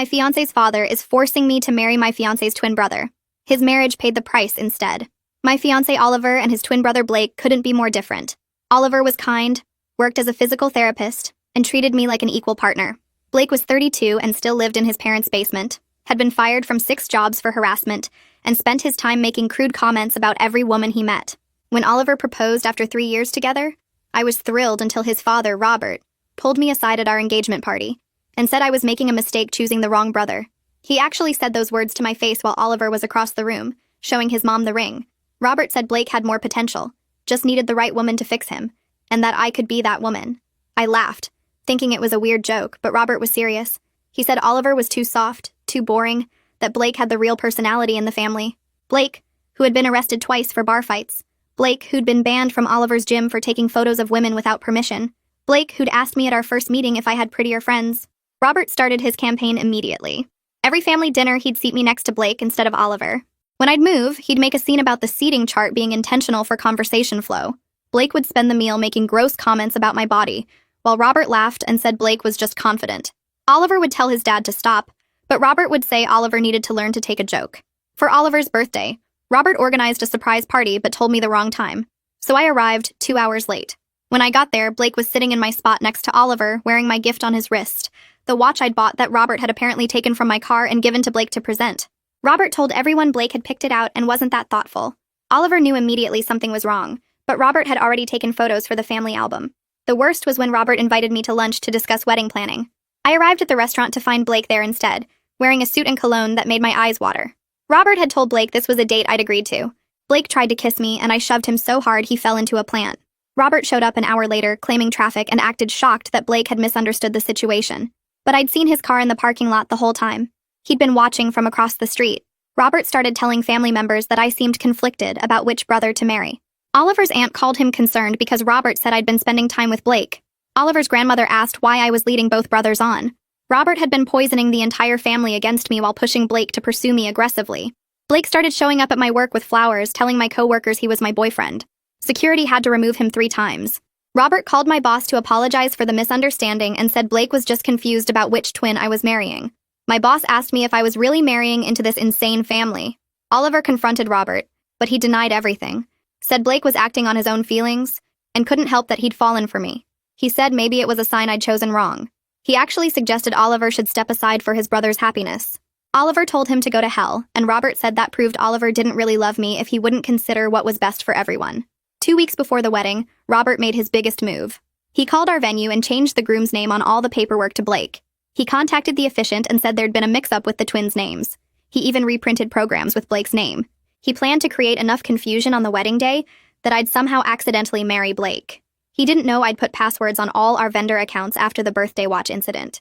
My fiancé's father is forcing me to marry my fiancé's twin brother. His marriage paid the price instead. My fiancé Oliver and his twin brother Blake couldn't be more different. Oliver was kind, worked as a physical therapist, and treated me like an equal partner. Blake was 32 and still lived in his parents' basement, had been fired from 6 jobs for harassment, and spent his time making crude comments about every woman he met. When Oliver proposed after 3 years together, I was thrilled until his father, Robert, pulled me aside at our engagement party and said I was making a mistake choosing the wrong brother. He actually said those words to my face while Oliver was across the room, showing his mom the ring. Robert said Blake had more potential, just needed the right woman to fix him, and that I could be that woman. I laughed, thinking it was a weird joke, but Robert was serious. He said Oliver was too soft, too boring, that Blake had the real personality in the family. Blake, who had been arrested twice for bar fights. Blake, who'd been banned from Oliver's gym for taking photos of women without permission. Blake, who'd asked me at our first meeting if I had prettier friends. Robert started his campaign immediately. Every family dinner, he'd seat me next to Blake instead of Oliver. When I'd move, he'd make a scene about the seating chart being intentional for conversation flow. Blake would spend the meal making gross comments about my body, while Robert laughed and said Blake was just confident. Oliver would tell his dad to stop, but Robert would say Oliver needed to learn to take a joke. For Oliver's birthday, Robert organized a surprise party but told me the wrong time, so I arrived 2 hours late. When I got there, Blake was sitting in my spot next to Oliver, wearing my gift on his wrist, the watch I'd bought that Robert had apparently taken from my car and given to Blake to present. Robert told everyone Blake had picked it out and wasn't that thoughtful. Oliver knew immediately something was wrong, but Robert had already taken photos for the family album. The worst was when Robert invited me to lunch to discuss wedding planning. I arrived at the restaurant to find Blake there instead, wearing a suit and cologne that made my eyes water. Robert had told Blake this was a date I'd agreed to. Blake tried to kiss me, and I shoved him so hard he fell into a plant. Robert showed up an hour later, claiming traffic, and acted shocked that Blake had misunderstood the situation. But I'd seen his car in the parking lot the whole time. He'd been watching from across the street. Robert started telling family members that I seemed conflicted about which brother to marry. Oliver's aunt called him concerned because Robert said I'd been spending time with Blake. Oliver's grandmother asked why I was leading both brothers on. Robert had been poisoning the entire family against me while pushing Blake to pursue me aggressively. Blake started showing up at my work with flowers, telling my coworkers he was my boyfriend. Security had to remove him 3 times. Robert called my boss to apologize for the misunderstanding and said Blake was just confused about which twin I was marrying. My boss asked me if I was really marrying into this insane family. Oliver confronted Robert, but he denied everything. Said Blake was acting on his own feelings, and couldn't help that he'd fallen for me. He said maybe it was a sign I'd chosen wrong. He actually suggested Oliver should step aside for his brother's happiness. Oliver told him to go to hell, and Robert said that proved Oliver didn't really love me if he wouldn't consider what was best for everyone. 2 weeks before the wedding, Robert made his biggest move. He called our venue and changed the groom's name on all the paperwork to Blake. He contacted the officiant and said there'd been a mix-up with the twins' names. He even reprinted programs with Blake's name. He planned to create enough confusion on the wedding day that I'd somehow accidentally marry Blake. He didn't know I'd put passwords on all our vendor accounts after the birthday watch incident.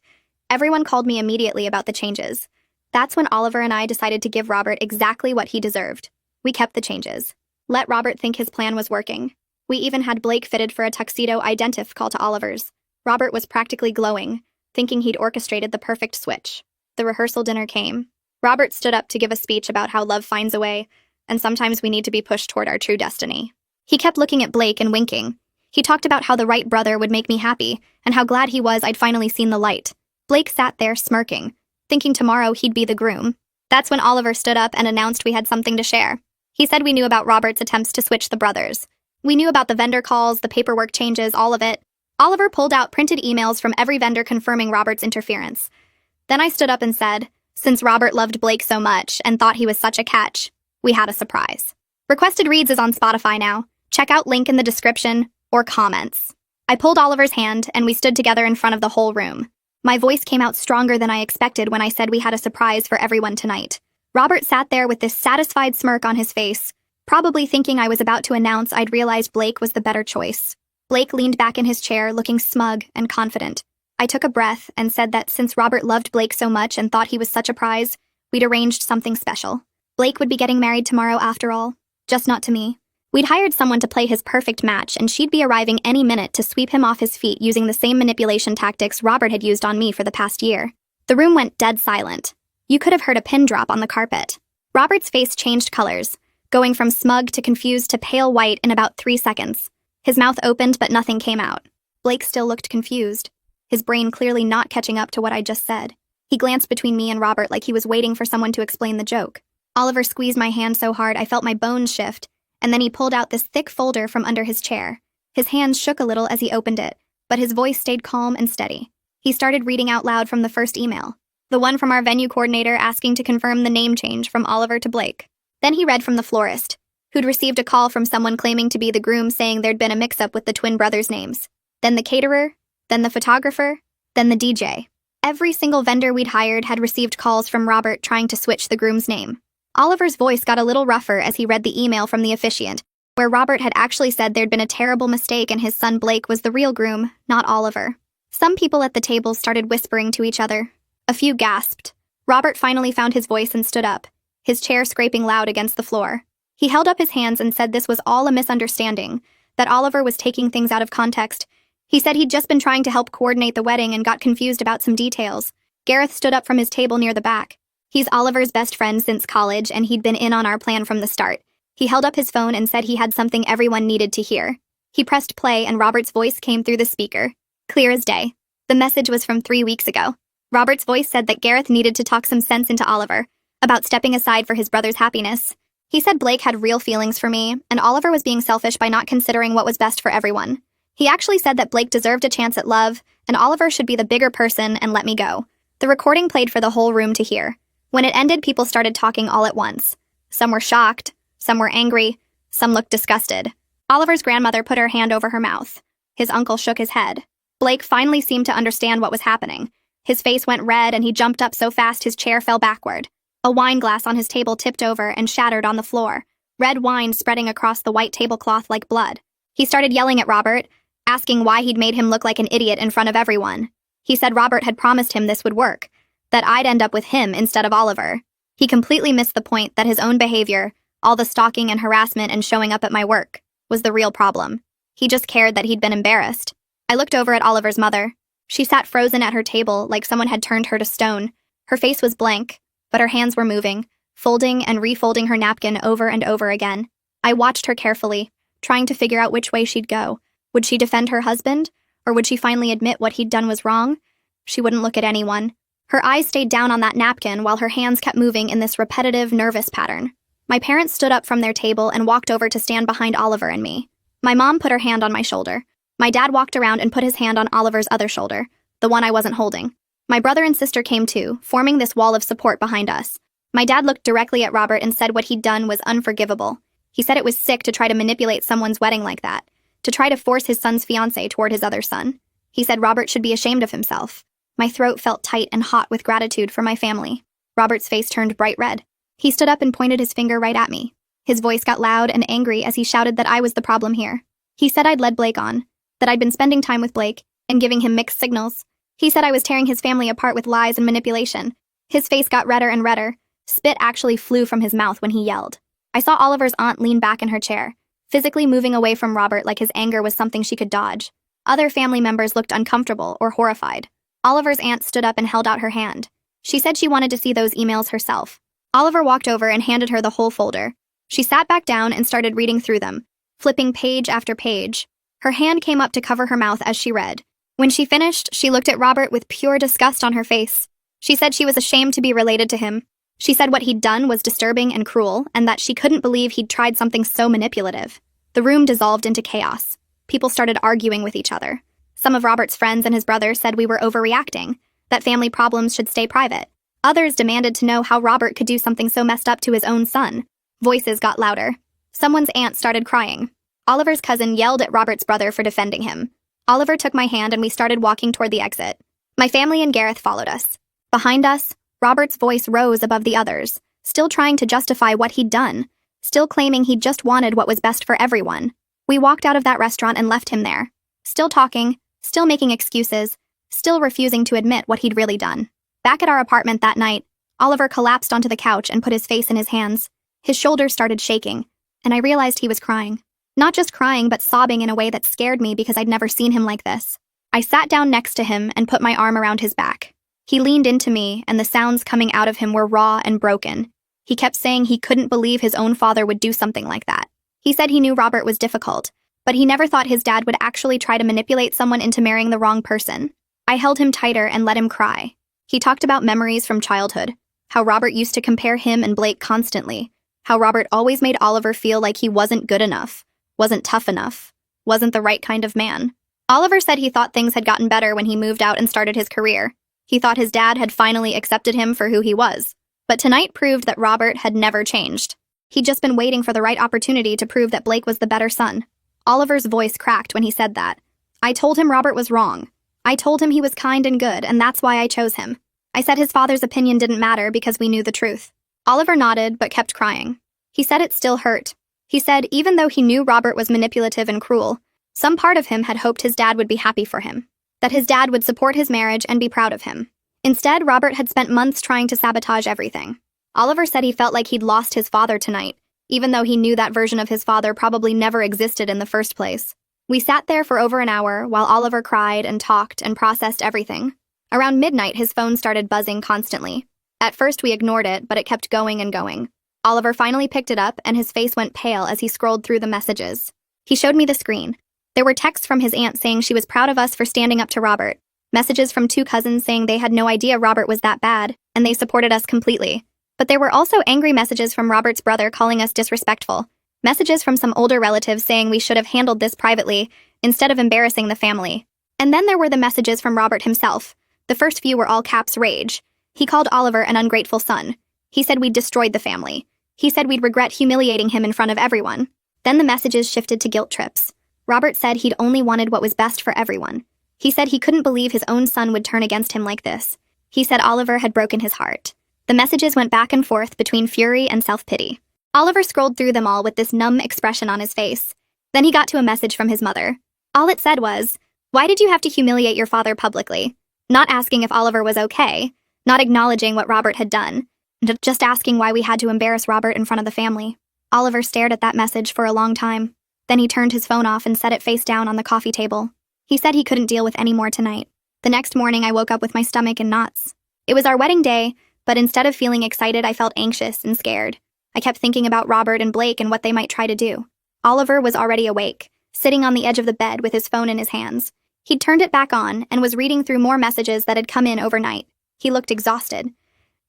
Everyone called me immediately about the changes. That's when Oliver and I decided to give Robert exactly what he deserved. We kept the changes. Let Robert think his plan was working. We even had Blake fitted for a tuxedo identical to Oliver's. Robert was practically glowing, thinking he'd orchestrated the perfect switch. The rehearsal dinner came. Robert stood up to give a speech about how love finds a way, and sometimes we need to be pushed toward our true destiny. He kept looking at Blake and winking. He talked about how the right brother would make me happy, and how glad he was I'd finally seen the light. Blake sat there smirking, thinking tomorrow he'd be the groom. That's when Oliver stood up and announced we had something to share. He said we knew about Robert's attempts to switch the brothers. We knew about the vendor calls, the paperwork changes, all of it. Oliver pulled out printed emails from every vendor confirming Robert's interference. Then I stood up and said, since Robert loved Blake so much and thought he was such a catch, we had a surprise. Requested Reads is on Spotify now. Check out link in the description or comments. I pulled Oliver's hand and we stood together in front of the whole room. My voice came out stronger than I expected when I said we had a surprise for everyone tonight. Robert sat there with this satisfied smirk on his face, probably thinking I was about to announce I'd realized Blake was the better choice. Blake leaned back in his chair, looking smug and confident. I took a breath and said that since Robert loved Blake so much and thought he was such a prize, we'd arranged something special. Blake would be getting married tomorrow after all, just not to me. We'd hired someone to play his perfect match, and she'd be arriving any minute to sweep him off his feet using the same manipulation tactics Robert had used on me for the past year. The room went dead silent. You could have heard a pin drop on the carpet. Robert's face changed colors, going from smug to confused to pale white in about 3 seconds. His mouth opened, but nothing came out. Blake still looked confused, his brain clearly not catching up to what I just said. He glanced between me and Robert like he was waiting for someone to explain the joke. Oliver squeezed my hand so hard I felt my bones shift, and then he pulled out this thick folder from under his chair. His hands shook a little as he opened it, but his voice stayed calm and steady. He started reading out loud from the first email, the one from our venue coordinator asking to confirm the name change from Oliver to Blake. Then he read from the florist, who'd received a call from someone claiming to be the groom saying there'd been a mix-up with the twin brothers' names. Then the caterer, then the photographer, then the DJ. Every single vendor we'd hired had received calls from Robert trying to switch the groom's name. Oliver's voice got a little rougher as he read the email from the officiant, where Robert had actually said there'd been a terrible mistake and his son Blake was the real groom, not Oliver. Some people at the table started whispering to each other. A few gasped. Robert finally found his voice and stood up, his chair scraping loud against the floor. He held up his hands and said this was all a misunderstanding, that Oliver was taking things out of context. He said he'd just been trying to help coordinate the wedding and got confused about some details. Gareth stood up from his table near the back. He's Oliver's best friend since college, and he'd been in on our plan from the start. He held up his phone and said he had something everyone needed to hear. He pressed play and Robert's voice came through the speaker. Clear as day. The message was from 3 weeks ago. Robert's voice said that Gareth needed to talk some sense into Oliver, about stepping aside for his brother's happiness. He said Blake had real feelings for me, and Oliver was being selfish by not considering what was best for everyone. He actually said that Blake deserved a chance at love, and Oliver should be the bigger person and let me go. The recording played for the whole room to hear. When it ended, people started talking all at once. Some were shocked, some were angry, some looked disgusted. Oliver's grandmother put her hand over her mouth. His uncle shook his head. Blake finally seemed to understand what was happening. His face went red and he jumped up so fast his chair fell backward. A wine glass on his table tipped over and shattered on the floor, red wine spreading across the white tablecloth like blood. He started yelling at Robert, asking why he'd made him look like an idiot in front of everyone. He said Robert had promised him this would work, that I'd end up with him instead of Oliver. He completely missed the point that his own behavior, all the stalking and harassment and showing up at my work, was the real problem. He just cared that he'd been embarrassed. I looked over at Oliver's mother. She sat frozen at her table like someone had turned her to stone. Her face was blank, but her hands were moving, folding and refolding her napkin over and over again. I watched her carefully, trying to figure out which way she'd go. Would she defend her husband, or would she finally admit what he'd done was wrong? She wouldn't look at anyone. Her eyes stayed down on that napkin while her hands kept moving in this repetitive, nervous pattern. My parents stood up from their table and walked over to stand behind Oliver and me. My mom put her hand on my shoulder. My dad walked around and put his hand on Oliver's other shoulder, the one I wasn't holding. My brother and sister came too, forming this wall of support behind us. My dad looked directly at Robert and said what he'd done was unforgivable. He said it was sick to try to manipulate someone's wedding like that, to try to force his son's fiancé toward his other son. He said Robert should be ashamed of himself. My throat felt tight and hot with gratitude for my family. Robert's face turned bright red. He stood up and pointed his finger right at me. His voice got loud and angry as he shouted that I was the problem here. He said I'd led Blake on, that I'd been spending time with Blake and giving him mixed signals. He said I was tearing his family apart with lies and manipulation. His face got redder and redder. Spit actually flew from his mouth when he yelled. I saw Oliver's aunt lean back in her chair, physically moving away from Robert like his anger was something she could dodge. Other family members looked uncomfortable or horrified. Oliver's aunt stood up and held out her hand. She said she wanted to see those emails herself. Oliver walked over and handed her the whole folder. She sat back down and started reading through them, flipping page after page. Her hand came up to cover her mouth as she read. When she finished, she looked at Robert with pure disgust on her face. She said she was ashamed to be related to him. She said what he'd done was disturbing and cruel, and that she couldn't believe he'd tried something so manipulative. The room dissolved into chaos. People started arguing with each other. Some of Robert's friends and his brother said we were overreacting, that family problems should stay private. Others demanded to know how Robert could do something so messed up to his own son. Voices got louder. Someone's aunt started crying. Oliver's cousin yelled at Robert's brother for defending him. Oliver took my hand and we started walking toward the exit. My family and Gareth followed us. Behind us, Robert's voice rose above the others, still trying to justify what he'd done, still claiming he just wanted what was best for everyone. We walked out of that restaurant and left him there, still talking, still making excuses, still refusing to admit what he'd really done. Back at our apartment that night, Oliver collapsed onto the couch and put his face in his hands. His shoulders started shaking, and I realized he was crying. Not just crying, but sobbing in a way that scared me because I'd never seen him like this. I sat down next to him and put my arm around his back. He leaned into me, and the sounds coming out of him were raw and broken. He kept saying he couldn't believe his own father would do something like that. He said he knew Robert was difficult, but he never thought his dad would actually try to manipulate someone into marrying the wrong person. I held him tighter and let him cry. He talked about memories from childhood, how Robert used to compare him and Blake constantly, how Robert always made Oliver feel like he wasn't good enough, wasn't tough enough, wasn't the right kind of man. Oliver said he thought things had gotten better when he moved out and started his career. He thought his dad had finally accepted him for who he was. But tonight proved that Robert had never changed. He'd just been waiting for the right opportunity to prove that Blake was the better son. Oliver's voice cracked when he said that. I told him Robert was wrong. I told him he was kind and good, and that's why I chose him. I said his father's opinion didn't matter because we knew the truth. Oliver nodded, but kept crying. He said it still hurt. He said even though he knew Robert was manipulative and cruel, some part of him had hoped his dad would be happy for him, that his dad would support his marriage and be proud of him. Instead, Robert had spent months trying to sabotage everything. Oliver said he felt like he'd lost his father tonight, even though he knew that version of his father probably never existed in the first place. We sat there for over an hour while Oliver cried and talked and processed everything. Around midnight, his phone started buzzing constantly. At first, we ignored it, but it kept going and going. Oliver finally picked it up, and his face went pale as he scrolled through the messages. He showed me the screen. There were texts from his aunt saying she was proud of us for standing up to Robert, messages from 2 cousins saying they had no idea Robert was that bad, and they supported us completely. But there were also angry messages from Robert's brother calling us disrespectful, messages from some older relatives saying we should have handled this privately instead of embarrassing the family. And then there were the messages from Robert himself. The first few were all caps rage. He called Oliver an ungrateful son. He said we'd destroyed the family. He said we'd regret humiliating him in front of everyone. Then the messages shifted to guilt trips. Robert said he'd only wanted what was best for everyone. He said he couldn't believe his own son would turn against him like this. He said Oliver had broken his heart. The messages went back and forth between fury and self-pity. Oliver scrolled through them all with this numb expression on his face. Then he got to a message from his mother. All it said was, "Why did you have to humiliate your father publicly?" Not asking if Oliver was okay, not acknowledging what Robert had done, just asking why we had to embarrass Robert in front of the family. Oliver stared at that message for a long time. Then he turned his phone off and set it face down on the coffee table. He said he couldn't deal with any more tonight. The next morning, I woke up with my stomach in knots. It was our wedding day, but instead of feeling excited, I felt anxious and scared. I kept thinking about Robert and Blake and what they might try to do. Oliver was already awake, sitting on the edge of the bed with his phone in his hands. He'd turned it back on and was reading through more messages that had come in overnight. He looked exhausted.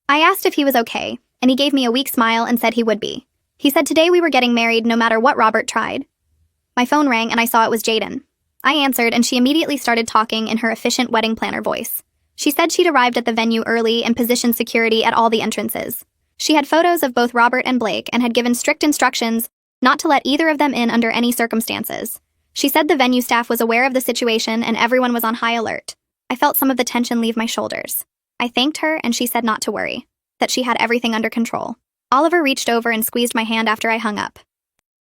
I asked if he was okay, and he gave me a weak smile and said he would be. He said today we were getting married no matter what Robert tried. My phone rang and I saw it was Jaden. I answered and she immediately started talking in her efficient wedding planner voice. She said she'd arrived at the venue early and positioned security at all the entrances. She had photos of both Robert and Blake and had given strict instructions not to let either of them in under any circumstances. She said the venue staff was aware of the situation and everyone was on high alert. I felt some of the tension leave my shoulders. I thanked her and she said not to worry, that she had everything under control. Oliver reached over and squeezed my hand after I hung up.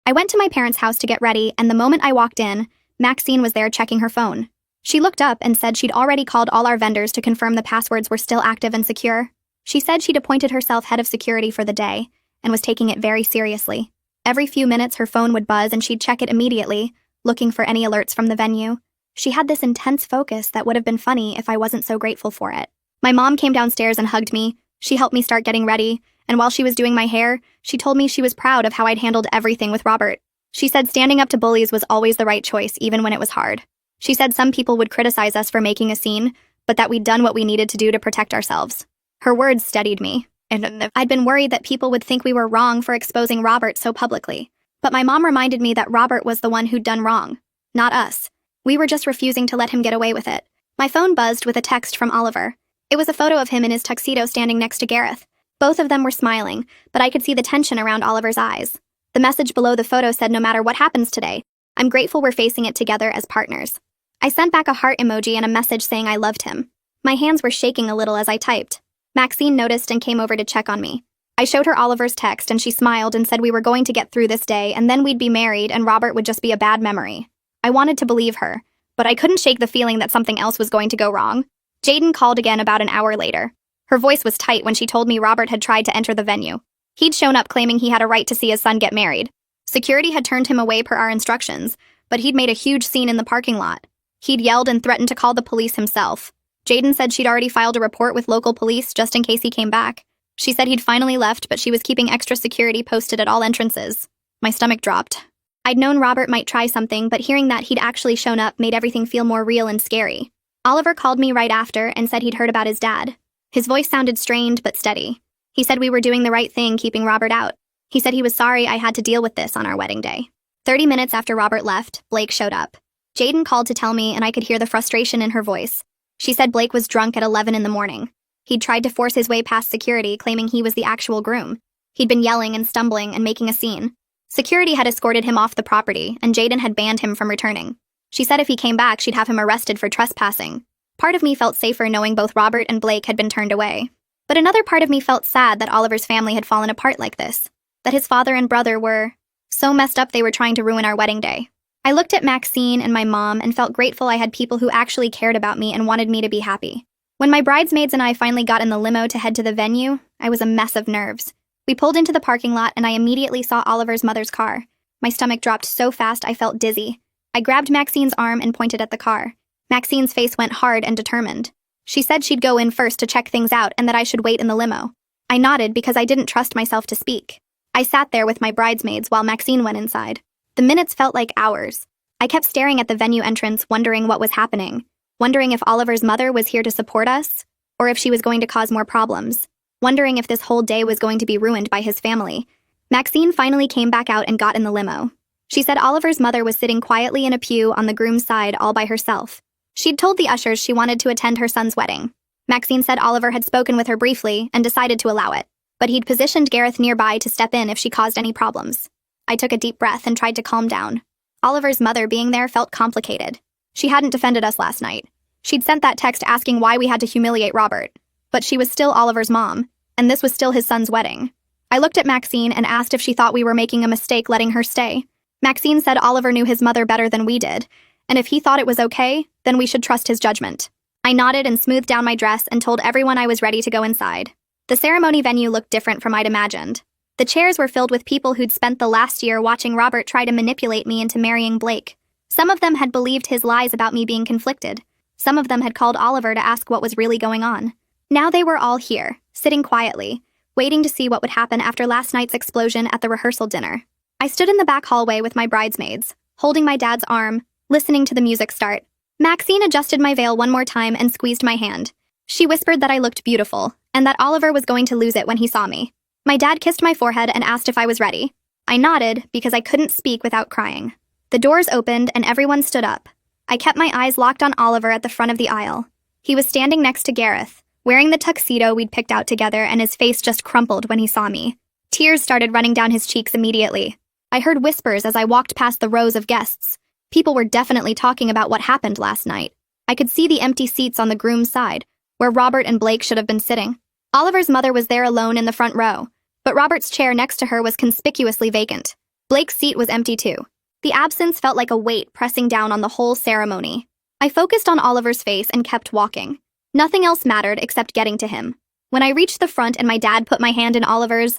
I went to my parents' house to get ready, and the moment I walked in, Maxine was there checking her phone. She looked up and said she'd already called all our vendors to confirm the passwords were still active and secure. She said she'd appointed herself head of security for the day and was taking it very seriously. Every few minutes her phone would buzz and she'd check it immediately, looking for any alerts from the venue. She had this intense focus that would have been funny if I wasn't so grateful for it. My mom came downstairs and hugged me. She helped me start getting ready, and while she was doing my hair, she told me she was proud of how I'd handled everything with Robert. She said standing up to bullies was always the right choice, even when it was hard. She said some people would criticize us for making a scene, but that we'd done what we needed to do to protect ourselves. Her words steadied me, and I'd been worried that people would think we were wrong for exposing Robert so publicly. But my mom reminded me that Robert was the one who'd done wrong, not us. We were just refusing to let him get away with it. My phone buzzed with a text from Oliver. It was a photo of him in his tuxedo standing next to Gareth. Both of them were smiling, but I could see the tension around Oliver's eyes. The message below the photo said, "No matter what happens today, I'm grateful we're facing it together as partners." I sent back a heart emoji and a message saying I loved him. My hands were shaking a little as I typed. Maxine noticed and came over to check on me. I showed her Oliver's text and she smiled and said we were going to get through this day and then we'd be married and Robert would just be a bad memory. I wanted to believe her, but I couldn't shake the feeling that something else was going to go wrong. Jaden called again about an hour later. Her voice was tight when she told me Robert had tried to enter the venue. He'd shown up claiming he had a right to see his son get married. Security had turned him away per our instructions, but he'd made a huge scene in the parking lot. He'd yelled and threatened to call the police himself. Jaden said she'd already filed a report with local police just in case he came back. She said he'd finally left, but she was keeping extra security posted at all entrances. My stomach dropped. I'd known Robert might try something, but hearing that he'd actually shown up made everything feel more real and scary. Oliver called me right after and said he'd heard about his dad. His voice sounded strained but steady. He said we were doing the right thing keeping Robert out. He said he was sorry I had to deal with this on our wedding day. 30 minutes after Robert left, Blake showed up. Jaden called to tell me, and I could hear the frustration in her voice. She said Blake was drunk at 11 in the morning. He'd tried to force his way past security, claiming he was the actual groom. He'd been yelling and stumbling and making a scene. Security had escorted him off the property, and Jaden had banned him from returning. She said if he came back, she'd have him arrested for trespassing. Part of me felt safer knowing both Robert and Blake had been turned away. But another part of me felt sad that Oliver's family had fallen apart like this. That his father and brother were so messed up they were trying to ruin our wedding day. I looked at Maxine and my mom and felt grateful I had people who actually cared about me and wanted me to be happy. When my bridesmaids and I finally got in the limo to head to the venue, I was a mess of nerves. We pulled into the parking lot and I immediately saw Oliver's mother's car. My stomach dropped so fast I felt dizzy. I grabbed Maxine's arm and pointed at the car. Maxine's face went hard and determined. She said she'd go in first to check things out and that I should wait in the limo. I nodded because I didn't trust myself to speak. I sat there with my bridesmaids while Maxine went inside. The minutes felt like hours. I kept staring at the venue entrance, wondering what was happening. Wondering if Oliver's mother was here to support us, or if she was going to cause more problems. Wondering if this whole day was going to be ruined by his family. Maxine finally came back out and got in the limo. She said Oliver's mother was sitting quietly in a pew on the groom's side all by herself. She'd told the ushers she wanted to attend her son's wedding. Maxine said Oliver had spoken with her briefly and decided to allow it, but he'd positioned Gareth nearby to step in if she caused any problems. I took a deep breath and tried to calm down. Oliver's mother being there felt complicated. She hadn't defended us last night. She'd sent that text asking why we had to humiliate Robert, but she was still Oliver's mom, and this was still his son's wedding. I looked at Maxine and asked if she thought we were making a mistake letting her stay. Maxine said Oliver knew his mother better than we did, and if he thought it was okay, then we should trust his judgment. I nodded and smoothed down my dress and told everyone I was ready to go inside. The ceremony venue looked different from I'd imagined. The chairs were filled with people who'd spent the last year watching Robert try to manipulate me into marrying Blake. Some of them had believed his lies about me being conflicted. Some of them had called Oliver to ask what was really going on. Now they were all here, sitting quietly, waiting to see what would happen after last night's explosion at the rehearsal dinner. I stood in the back hallway with my bridesmaids, holding my dad's arm, listening to the music start. Maxine adjusted my veil one more time and squeezed my hand. She whispered that I looked beautiful, and that Oliver was going to lose it when he saw me. My dad kissed my forehead and asked if I was ready. I nodded because I couldn't speak without crying. The doors opened and everyone stood up. I kept my eyes locked on Oliver at the front of the aisle. He was standing next to Gareth, wearing the tuxedo we'd picked out together, and his face just crumpled when he saw me. Tears started running down his cheeks immediately. I heard whispers as I walked past the rows of guests. People were definitely talking about what happened last night. I could see the empty seats on the groom's side, where Robert and Blake should have been sitting. Oliver's mother was there alone in the front row, but Robert's chair next to her was conspicuously vacant. Blake's seat was empty too. The absence felt like a weight pressing down on the whole ceremony. I focused on Oliver's face and kept walking. Nothing else mattered except getting to him. When I reached the front and my dad put my hand in Oliver's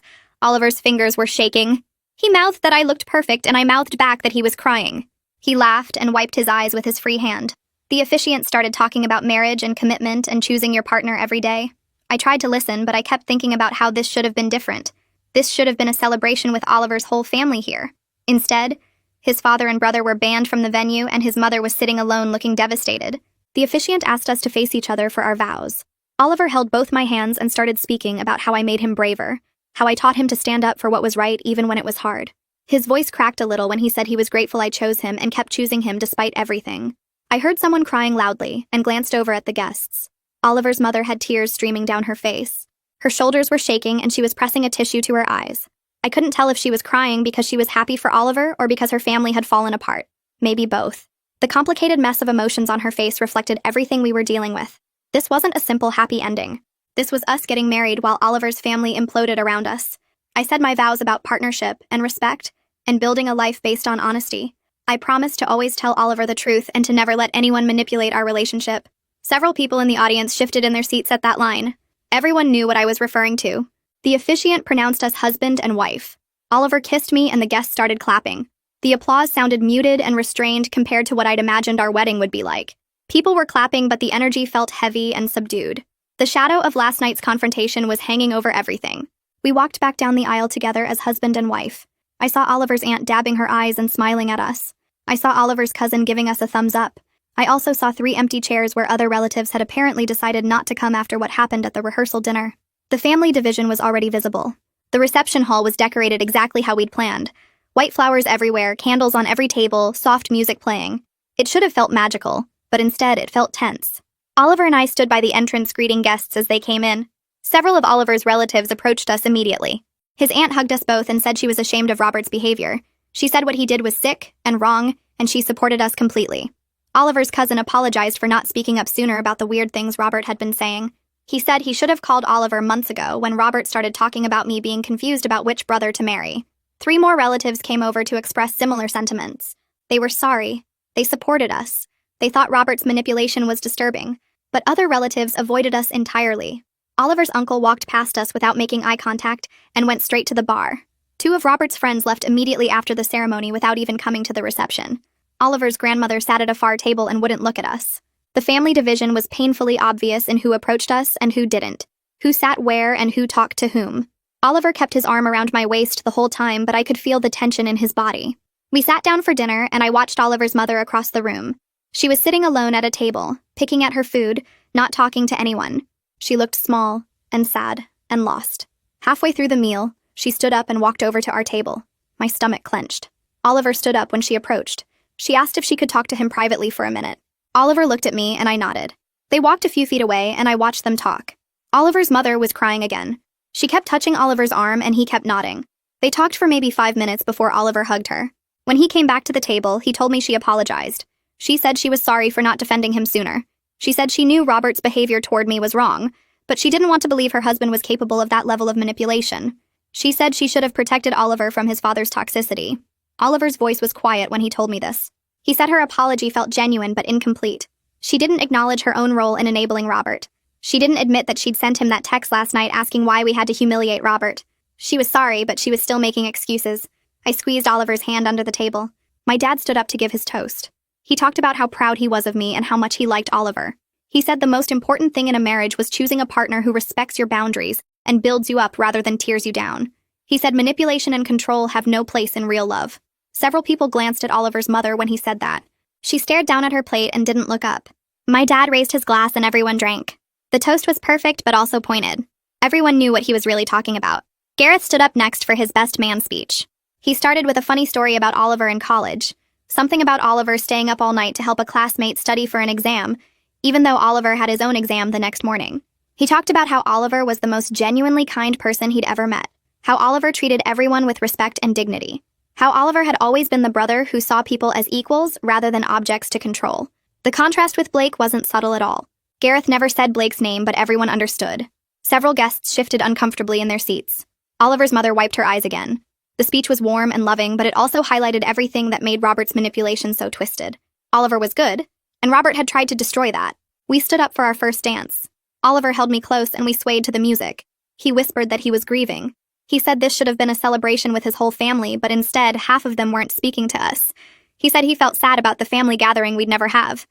fingers were shaking. He mouthed that I looked perfect and I mouthed back that he was crying. He laughed and wiped his eyes with his free hand. The officiant started talking about marriage and commitment and choosing your partner every day. I tried to listen, but I kept thinking about how this should have been different. This should have been a celebration with Oliver's whole family here. Instead, his father and brother were banned from the venue and his mother was sitting alone looking devastated. The officiant asked us to face each other for our vows. Oliver held both my hands and started speaking about how I made him braver, how I taught him to stand up for what was right even when it was hard. His voice cracked a little when he said he was grateful I chose him and kept choosing him despite everything. I heard someone crying loudly and glanced over at the guests. Oliver's mother had tears streaming down her face. Her shoulders were shaking and she was pressing a tissue to her eyes. I couldn't tell if she was crying because she was happy for Oliver or because her family had fallen apart. Maybe both. The complicated mess of emotions on her face reflected everything we were dealing with. This wasn't a simple happy ending. This was us getting married while Oliver's family imploded around us. I said my vows about partnership and respect and building a life based on honesty. I promised to always tell Oliver the truth and to never let anyone manipulate our relationship. Several people in the audience shifted in their seats at that line. Everyone knew what I was referring to. The officiant pronounced us husband and wife. Oliver kissed me and the guests started clapping. The applause sounded muted and restrained compared to what I'd imagined our wedding would be like. People were clapping, but the energy felt heavy and subdued. The shadow of last night's confrontation was hanging over everything. We walked back down the aisle together as husband and wife. I saw Oliver's aunt dabbing her eyes and smiling at us. I saw Oliver's cousin giving us a thumbs up. I also saw 3 empty chairs where other relatives had apparently decided not to come after what happened at the rehearsal dinner. The family division was already visible. The reception hall was decorated exactly how we'd planned. White flowers everywhere, candles on every table, soft music playing. It should have felt magical, but instead it felt tense. Oliver and I stood by the entrance greeting guests as they came in. Several of Oliver's relatives approached us immediately. His aunt hugged us both and said she was ashamed of Robert's behavior. She said what he did was sick and wrong, and she supported us completely. Oliver's cousin apologized for not speaking up sooner about the weird things Robert had been saying. He said he should have called Oliver months ago when Robert started talking about me being confused about which brother to marry. 3 more relatives came over to express similar sentiments. They were sorry. They supported us. They thought Robert's manipulation was disturbing, but other relatives avoided us entirely. Oliver's uncle walked past us without making eye contact and went straight to the bar. 2 of Robert's friends left immediately after the ceremony without even coming to the reception. Oliver's grandmother sat at a far table and wouldn't look at us. The family division was painfully obvious in who approached us and who didn't, who sat where and who talked to whom. Oliver kept his arm around my waist the whole time, but I could feel the tension in his body. We sat down for dinner, and I watched Oliver's mother across the room. She was sitting alone at a table, picking at her food, not talking to anyone. She looked small and sad and lost. Halfway through the meal, she stood up and walked over to our table. My stomach clenched. Oliver stood up when she approached. She asked if she could talk to him privately for a minute. Oliver looked at me and I nodded. They walked a few feet away and I watched them talk. Oliver's mother was crying again. She kept touching Oliver's arm and he kept nodding. They talked for maybe 5 minutes before Oliver hugged her. When he came back to the table, he told me she apologized. She said she was sorry for not defending him sooner. She said she knew Robert's behavior toward me was wrong, but she didn't want to believe her husband was capable of that level of manipulation. She said she should have protected Oliver from his father's toxicity. Oliver's voice was quiet when he told me this. He said her apology felt genuine but incomplete. She didn't acknowledge her own role in enabling Robert. She didn't admit that she'd sent him that text last night asking why we had to humiliate Robert. She was sorry, but she was still making excuses. I squeezed Oliver's hand under the table. My dad stood up to give his toast. He talked about how proud he was of me and how much he liked Oliver. He said the most important thing in a marriage was choosing a partner who respects your boundaries and builds you up rather than tears you down. He said manipulation and control have no place in real love. Several people glanced at Oliver's mother when he said that. She stared down at her plate and didn't look up. My dad raised his glass and everyone drank. The toast was perfect but also pointed. Everyone knew what he was really talking about. Gareth stood up next for his best man speech. He started with a funny story about Oliver in college. Something about Oliver staying up all night to help a classmate study for an exam, even though Oliver had his own exam the next morning. He talked about how Oliver was the most genuinely kind person he'd ever met. How Oliver treated everyone with respect and dignity. How Oliver had always been the brother who saw people as equals rather than objects to control. The contrast with Blake wasn't subtle at all. Gareth never said Blake's name, but everyone understood. Several guests shifted uncomfortably in their seats. Oliver's mother wiped her eyes again. The speech was warm and loving, but it also highlighted everything that made Robert's manipulation so twisted. Oliver was good, and Robert had tried to destroy that. We stood up for our first dance. Oliver held me close and we swayed to the music. He whispered that he was grieving. He said this should have been a celebration with his whole family, but instead, half of them weren't speaking to us. He said he felt sad about the family gathering we'd never have.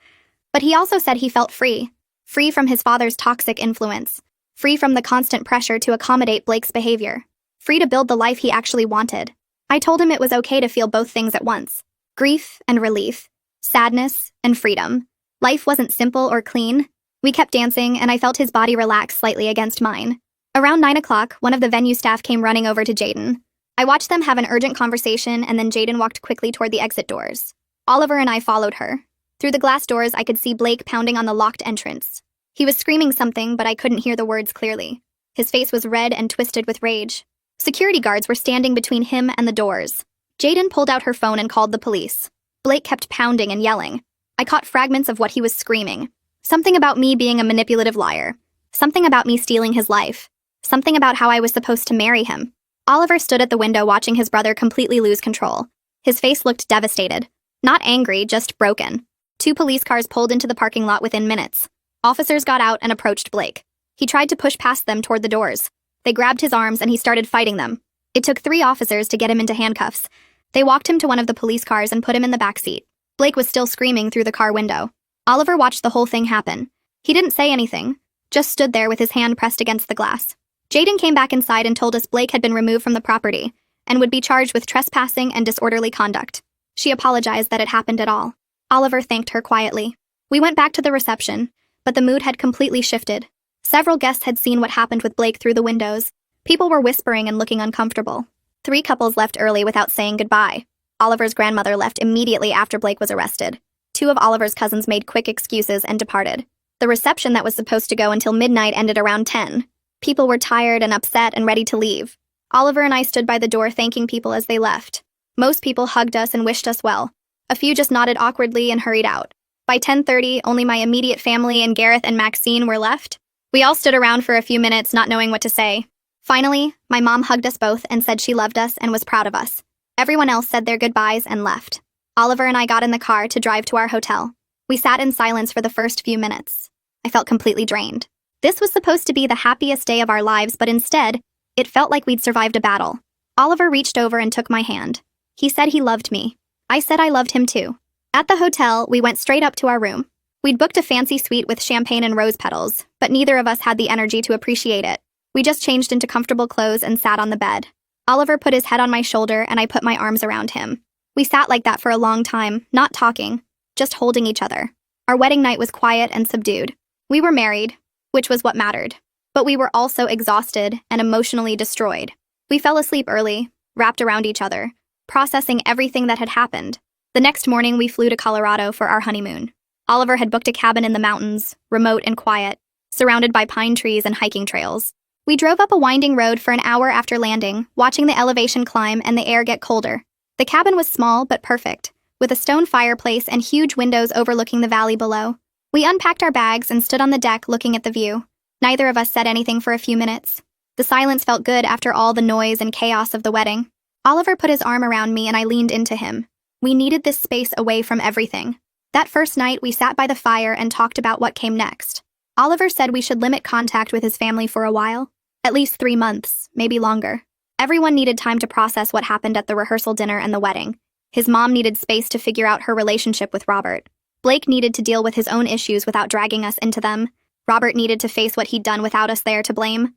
But he also said he felt free. Free from his father's toxic influence. Free from the constant pressure to accommodate Blake's behavior. Free to build the life he actually wanted. I told him it was okay to feel both things at once. Grief and relief. Sadness and freedom. Life wasn't simple or clean. We kept dancing, and I felt his body relax slightly against mine. Around 9 o'clock, one of the venue staff came running over to Jaden. I watched them have an urgent conversation, and then Jaden walked quickly toward the exit doors. Oliver and I followed her. Through the glass doors, I could see Blake pounding on the locked entrance. He was screaming something, but I couldn't hear the words clearly. His face was red and twisted with rage. Security guards were standing between him and the doors. Jaden pulled out her phone and called the police. Blake kept pounding and yelling. I caught fragments of what he was screaming. Something about me being a manipulative liar. Something about me stealing his life. Something about how I was supposed to marry him. Oliver stood at the window watching his brother completely lose control. His face looked devastated. Not angry, just broken. 2 police cars pulled into the parking lot within minutes. Officers got out and approached Blake. He tried to push past them toward the doors. They grabbed his arms and he started fighting them. It took 3 officers to get him into handcuffs. They walked him to one of the police cars and put him in the back seat. Blake was still screaming through the car window. Oliver watched the whole thing happen. He didn't say anything, just stood there with his hand pressed against the glass. Jaden came back inside and told us Blake had been removed from the property and would be charged with trespassing and disorderly conduct. She apologized that it happened at all. Oliver thanked her quietly. We went back to the reception, but the mood had completely shifted. Several guests had seen what happened with Blake through the windows. People were whispering and looking uncomfortable. 3 couples left early without saying goodbye. Oliver's grandmother left immediately after Blake was arrested. 2 of Oliver's cousins made quick excuses and departed. The reception that was supposed to go until midnight ended around 10. People were tired and upset and ready to leave. Oliver and I stood by the door thanking people as they left. Most people hugged us and wished us well. A few just nodded awkwardly and hurried out. By 10:30, only my immediate family and Gareth and Maxine were left. We all stood around for a few minutes, not knowing what to say. Finally, my mom hugged us both and said she loved us and was proud of us. Everyone else said their goodbyes and left. Oliver and I got in the car to drive to our hotel. We sat in silence for the first few minutes. I felt completely drained. This was supposed to be the happiest day of our lives, but instead, it felt like we'd survived a battle. Oliver reached over and took my hand. He said he loved me. I said I loved him too. At the hotel, we went straight up to our room. We'd booked a fancy suite with champagne and rose petals, but neither of us had the energy to appreciate it. We just changed into comfortable clothes and sat on the bed. Oliver put his head on my shoulder and I put my arms around him. We sat like that for a long time, not talking, just holding each other. Our wedding night was quiet and subdued. We were married, which was what mattered. But we were also exhausted and emotionally destroyed. We fell asleep early, wrapped around each other, processing everything that had happened. The next morning, we flew to Colorado for our honeymoon. Oliver had booked a cabin in the mountains, remote and quiet, surrounded by pine trees and hiking trails. We drove up a winding road for an hour after landing, watching the elevation climb and the air get colder. The cabin was small but perfect, with a stone fireplace and huge windows overlooking the valley below. We unpacked our bags and stood on the deck looking at the view. Neither of us said anything for a few minutes. The silence felt good after all the noise and chaos of the wedding. Oliver put his arm around me and I leaned into him. We needed this space away from everything. That first night, we sat by the fire and talked about what came next. Oliver said we should limit contact with his family for a while. At least 3 months, maybe longer. Everyone needed time to process what happened at the rehearsal dinner and the wedding. His mom needed space to figure out her relationship with Robert. Blake needed to deal with his own issues without dragging us into them. Robert needed to face what he'd done without us there to blame.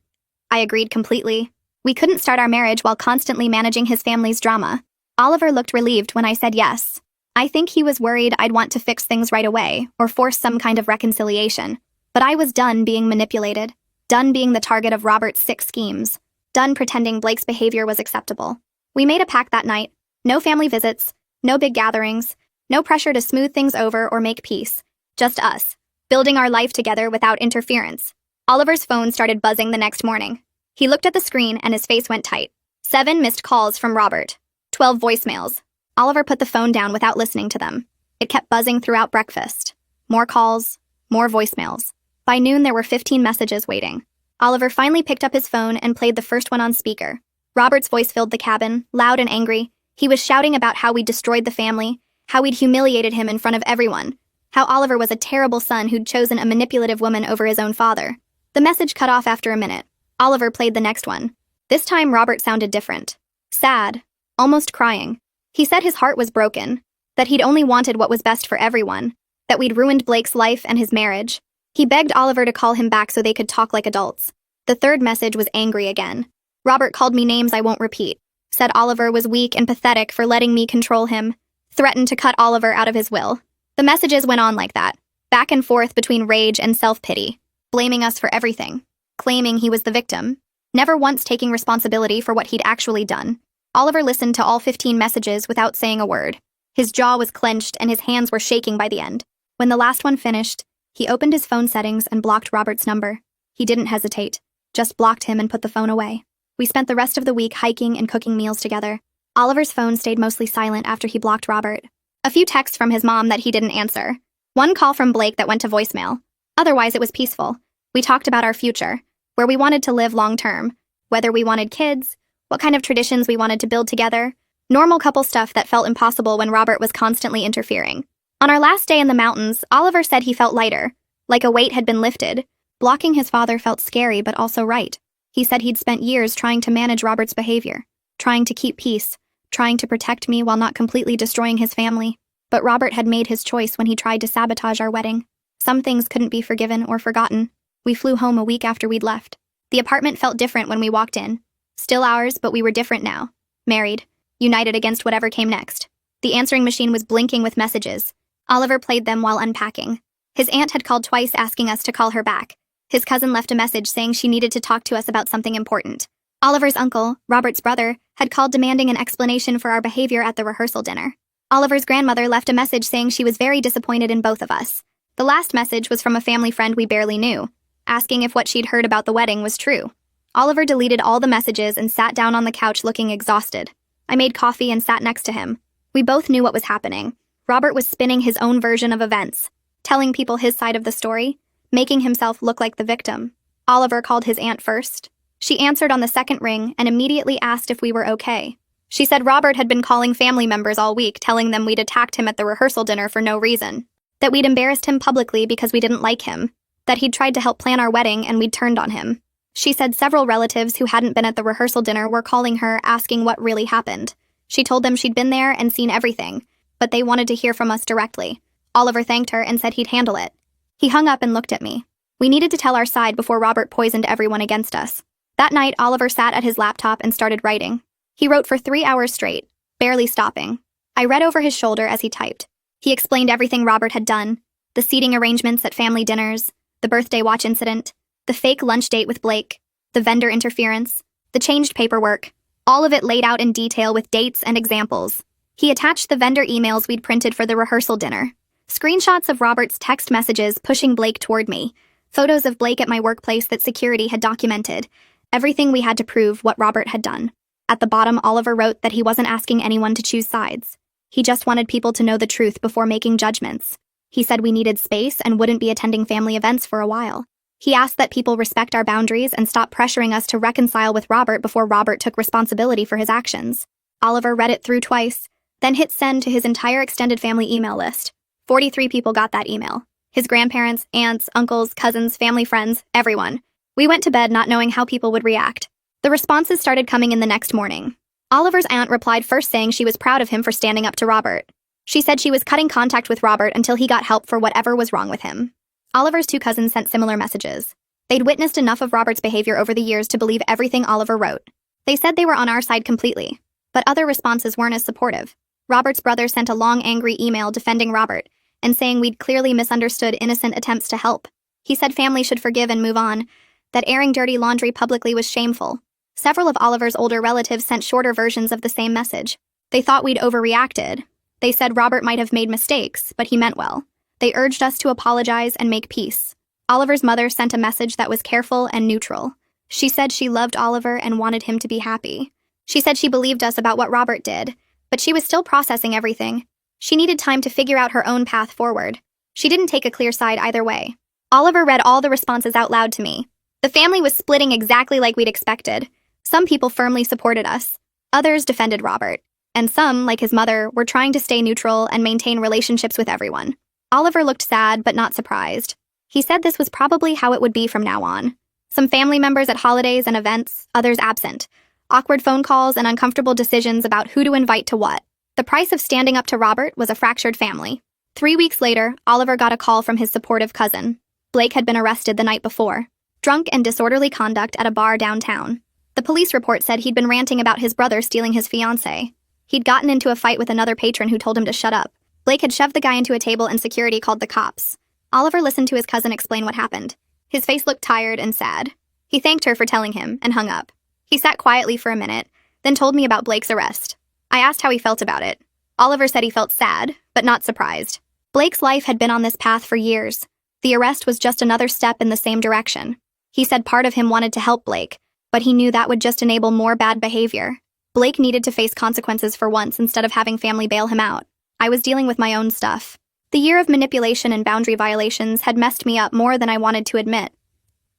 I agreed completely. We couldn't start our marriage while constantly managing his family's drama. Oliver looked relieved when I said yes. I think he was worried I'd want to fix things right away or force some kind of reconciliation. But I was done being manipulated, done being the target of Robert's sick schemes, done pretending Blake's behavior was acceptable. We made a pact that night. No family visits, no big gatherings, no pressure to smooth things over or make peace. Just us, building our life together without interference. Oliver's phone started buzzing the next morning. He looked at the screen and his face went tight. 7 missed calls from Robert. 12 voicemails. Oliver put the phone down without listening to them. It kept buzzing throughout breakfast. More calls, more voicemails. By noon, there were 15 messages waiting. Oliver finally picked up his phone and played the first one on speaker. Robert's voice filled the cabin, loud and angry. He was shouting about how we'd destroyed the family, how we'd humiliated him in front of everyone, how Oliver was a terrible son who'd chosen a manipulative woman over his own father. The message cut off after a minute. Oliver played the next one. This time, Robert sounded different. Sad. Almost crying. He said his heart was broken, that he'd only wanted what was best for everyone, that we'd ruined Blake's life and his marriage. He begged Oliver to call him back so they could talk like adults. The third message was angry again. Robert called me names I won't repeat, said Oliver was weak and pathetic for letting me control him, threatened to cut Oliver out of his will. The messages went on like that, back and forth between rage and self-pity, blaming us for everything, claiming he was the victim, never once taking responsibility for what he'd actually done. Oliver listened to all 15 messages without saying a word. His jaw was clenched and his hands were shaking by the end. When the last one finished, he opened his phone settings and blocked Robert's number. He didn't hesitate, just blocked him and put the phone away. We spent the rest of the week hiking and cooking meals together. Oliver's phone stayed mostly silent after he blocked Robert. A few texts from his mom that he didn't answer. One call from Blake that went to voicemail. Otherwise, it was peaceful. We talked about our future, where we wanted to live long-term, whether we wanted kids, what kind of traditions we wanted to build together, normal couple stuff that felt impossible when Robert was constantly interfering. On our last day in the mountains, Oliver said he felt lighter, like a weight had been lifted. Blocking his father felt scary but also right. He said he'd spent years trying to manage Robert's behavior, trying to keep peace, trying to protect me while not completely destroying his family. But Robert had made his choice when he tried to sabotage our wedding. Some things couldn't be forgiven or forgotten. We flew home a week after we'd left. The apartment felt different when we walked in. Still ours, but we were different now. Married, united against whatever came next. The answering machine was blinking with messages. Oliver played them while unpacking. His aunt had called twice asking us to call her back. His cousin left a message saying she needed to talk to us about something important. Oliver's uncle, Robert's brother, had called demanding an explanation for our behavior at the rehearsal dinner. Oliver's grandmother left a message saying she was very disappointed in both of us. The last message was from a family friend we barely knew, asking if what she'd heard about the wedding was true. Oliver deleted all the messages and sat down on the couch looking exhausted. I made coffee and sat next to him. We both knew what was happening. Robert was spinning his own version of events, telling people his side of the story, making himself look like the victim. Oliver called his aunt first. She answered on the second ring and immediately asked if we were okay. She said Robert had been calling family members all week, telling them we'd attacked him at the rehearsal dinner for no reason, that we'd embarrassed him publicly because we didn't like him, that he'd tried to help plan our wedding and we'd turned on him. She said several relatives who hadn't been at the rehearsal dinner were calling her asking what really happened. She told them she'd been there and seen everything, but they wanted to hear from us directly. Oliver thanked her and said he'd handle it. He hung up and looked at me. We needed to tell our side before Robert poisoned everyone against us. That night, Oliver sat at his laptop and started writing. He wrote for 3 hours straight, barely stopping. I read over his shoulder as he typed. He explained everything Robert had done, the seating arrangements at family dinners, the birthday watch incident, the fake lunch date with Blake, the vendor interference, the changed paperwork, all of it laid out in detail with dates and examples. He attached the vendor emails we'd printed for the rehearsal dinner. Screenshots of Robert's text messages pushing Blake toward me, photos of Blake at my workplace that security had documented, everything we had to prove what Robert had done. At the bottom, Oliver wrote that he wasn't asking anyone to choose sides. He just wanted people to know the truth before making judgments. He said we needed space and wouldn't be attending family events for a while. He asked that people respect our boundaries and stop pressuring us to reconcile with Robert before Robert took responsibility for his actions. Oliver read it through twice, then hit send to his entire extended family email list. 43 people got that email. His grandparents, aunts, uncles, cousins, family friends, everyone. We went to bed not knowing how people would react. The responses started coming in the next morning. Oliver's aunt replied first saying she was proud of him for standing up to Robert. She said she was cutting contact with Robert until he got help for whatever was wrong with him. Oliver's two cousins sent similar messages. They'd witnessed enough of Robert's behavior over the years to believe everything Oliver wrote. They said they were on our side completely, but other responses weren't as supportive. Robert's brother sent a long, angry email defending Robert and saying we'd clearly misunderstood innocent attempts to help. He said family should forgive and move on, that airing dirty laundry publicly was shameful. Several of Oliver's older relatives sent shorter versions of the same message. They thought we'd overreacted. They said Robert might have made mistakes, but he meant well. They urged us to apologize and make peace. Oliver's mother sent a message that was careful and neutral. She said she loved Oliver and wanted him to be happy. She said she believed us about what Robert did, but she was still processing everything. She needed time to figure out her own path forward. She didn't take a clear side either way. Oliver read all the responses out loud to me. The family was splitting exactly like we'd expected. Some people firmly supported us. Others defended Robert. And some, like his mother, were trying to stay neutral and maintain relationships with everyone. Oliver looked sad but not surprised. He said this was probably how it would be from now on. Some family members at holidays and events, others absent. Awkward phone calls and uncomfortable decisions about who to invite to what. The price of standing up to Robert was a fractured family. 3 weeks later, Oliver got a call from his supportive cousin. Blake had been arrested the night before. Drunk and disorderly conduct at a bar downtown. The police report said he'd been ranting about his brother stealing his fiancé. He'd gotten into a fight with another patron who told him to shut up. Blake had shoved the guy into a table and security called the cops. Oliver listened to his cousin explain what happened. His face looked tired and sad. He thanked her for telling him and hung up. He sat quietly for a minute, then told me about Blake's arrest. I asked how he felt about it. Oliver said he felt sad, but not surprised. Blake's life had been on this path for years. The arrest was just another step in the same direction. He said part of him wanted to help Blake, but he knew that would just enable more bad behavior. Blake needed to face consequences for once instead of having family bail him out. I was dealing with my own stuff. The year of manipulation and boundary violations had messed me up more than I wanted to admit.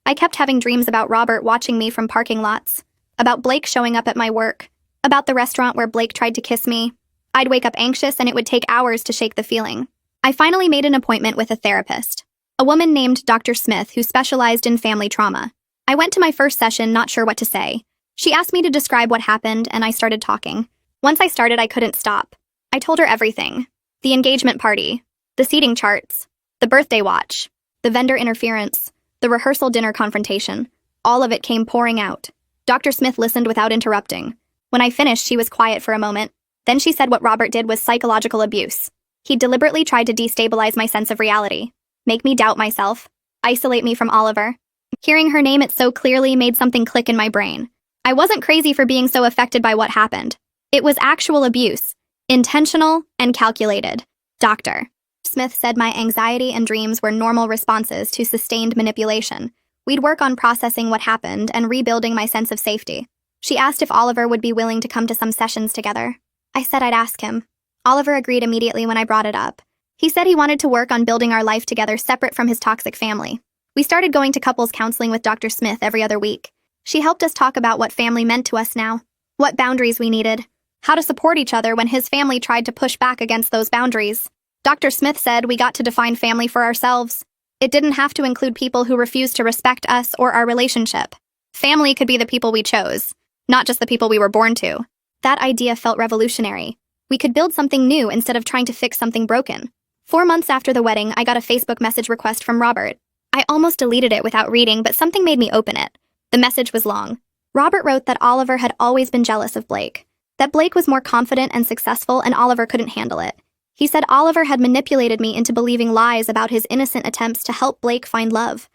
I kept having dreams about Robert watching me from parking lots, about Blake showing up at my work, about the restaurant where Blake tried to kiss me. I'd wake up anxious and it would take hours to shake the feeling. I finally made an appointment with a therapist, a woman named Dr. Smith who specialized in family trauma. I went to my first session not sure what to say. She asked me to describe what happened and I started talking. Once I started, I couldn't stop. I told her everything. The engagement party, the seating charts, the birthday watch, the vendor interference, the rehearsal dinner confrontation. All of it came pouring out. Dr. Smith listened without interrupting. When I finished, she was quiet for a moment. Then she said what Robert did was psychological abuse. He deliberately tried to destabilize my sense of reality. make me doubt myself, isolate me from Oliver. Hearing her name it so clearly made something click in my brain. I wasn't crazy for being so affected by what happened. It was actual abuse, intentional and calculated. Dr. Smith said my anxiety and dreams were normal responses to sustained manipulation. We'd work on processing what happened and rebuilding my sense of safety. She asked if Oliver would be willing to come to some sessions together. I said I'd ask him. Oliver agreed immediately when I brought it up. He said he wanted to work on building our life together separate from his toxic family. We started going to couples counseling with Dr. Smith every other week. She helped us talk about what family meant to us now, what boundaries we needed, how to support each other when his family tried to push back against those boundaries. Dr. Smith said we got to define family for ourselves. It didn't have to include people who refused to respect us or our relationship. Family could be the people we chose, not just the people we were born to. That idea felt revolutionary. We could build something new instead of trying to fix something broken. 4 months after the wedding, I got a Facebook message request from Robert. I almost deleted it without reading, but something made me open it. The message was long. Robert wrote that Oliver had always been jealous of Blake, that Blake was more confident and successful and Oliver couldn't handle it. He said Oliver had manipulated me into believing lies about his innocent attempts to help Blake find love.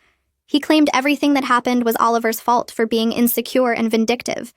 He claimed everything that happened was Oliver's fault for being insecure and vindictive.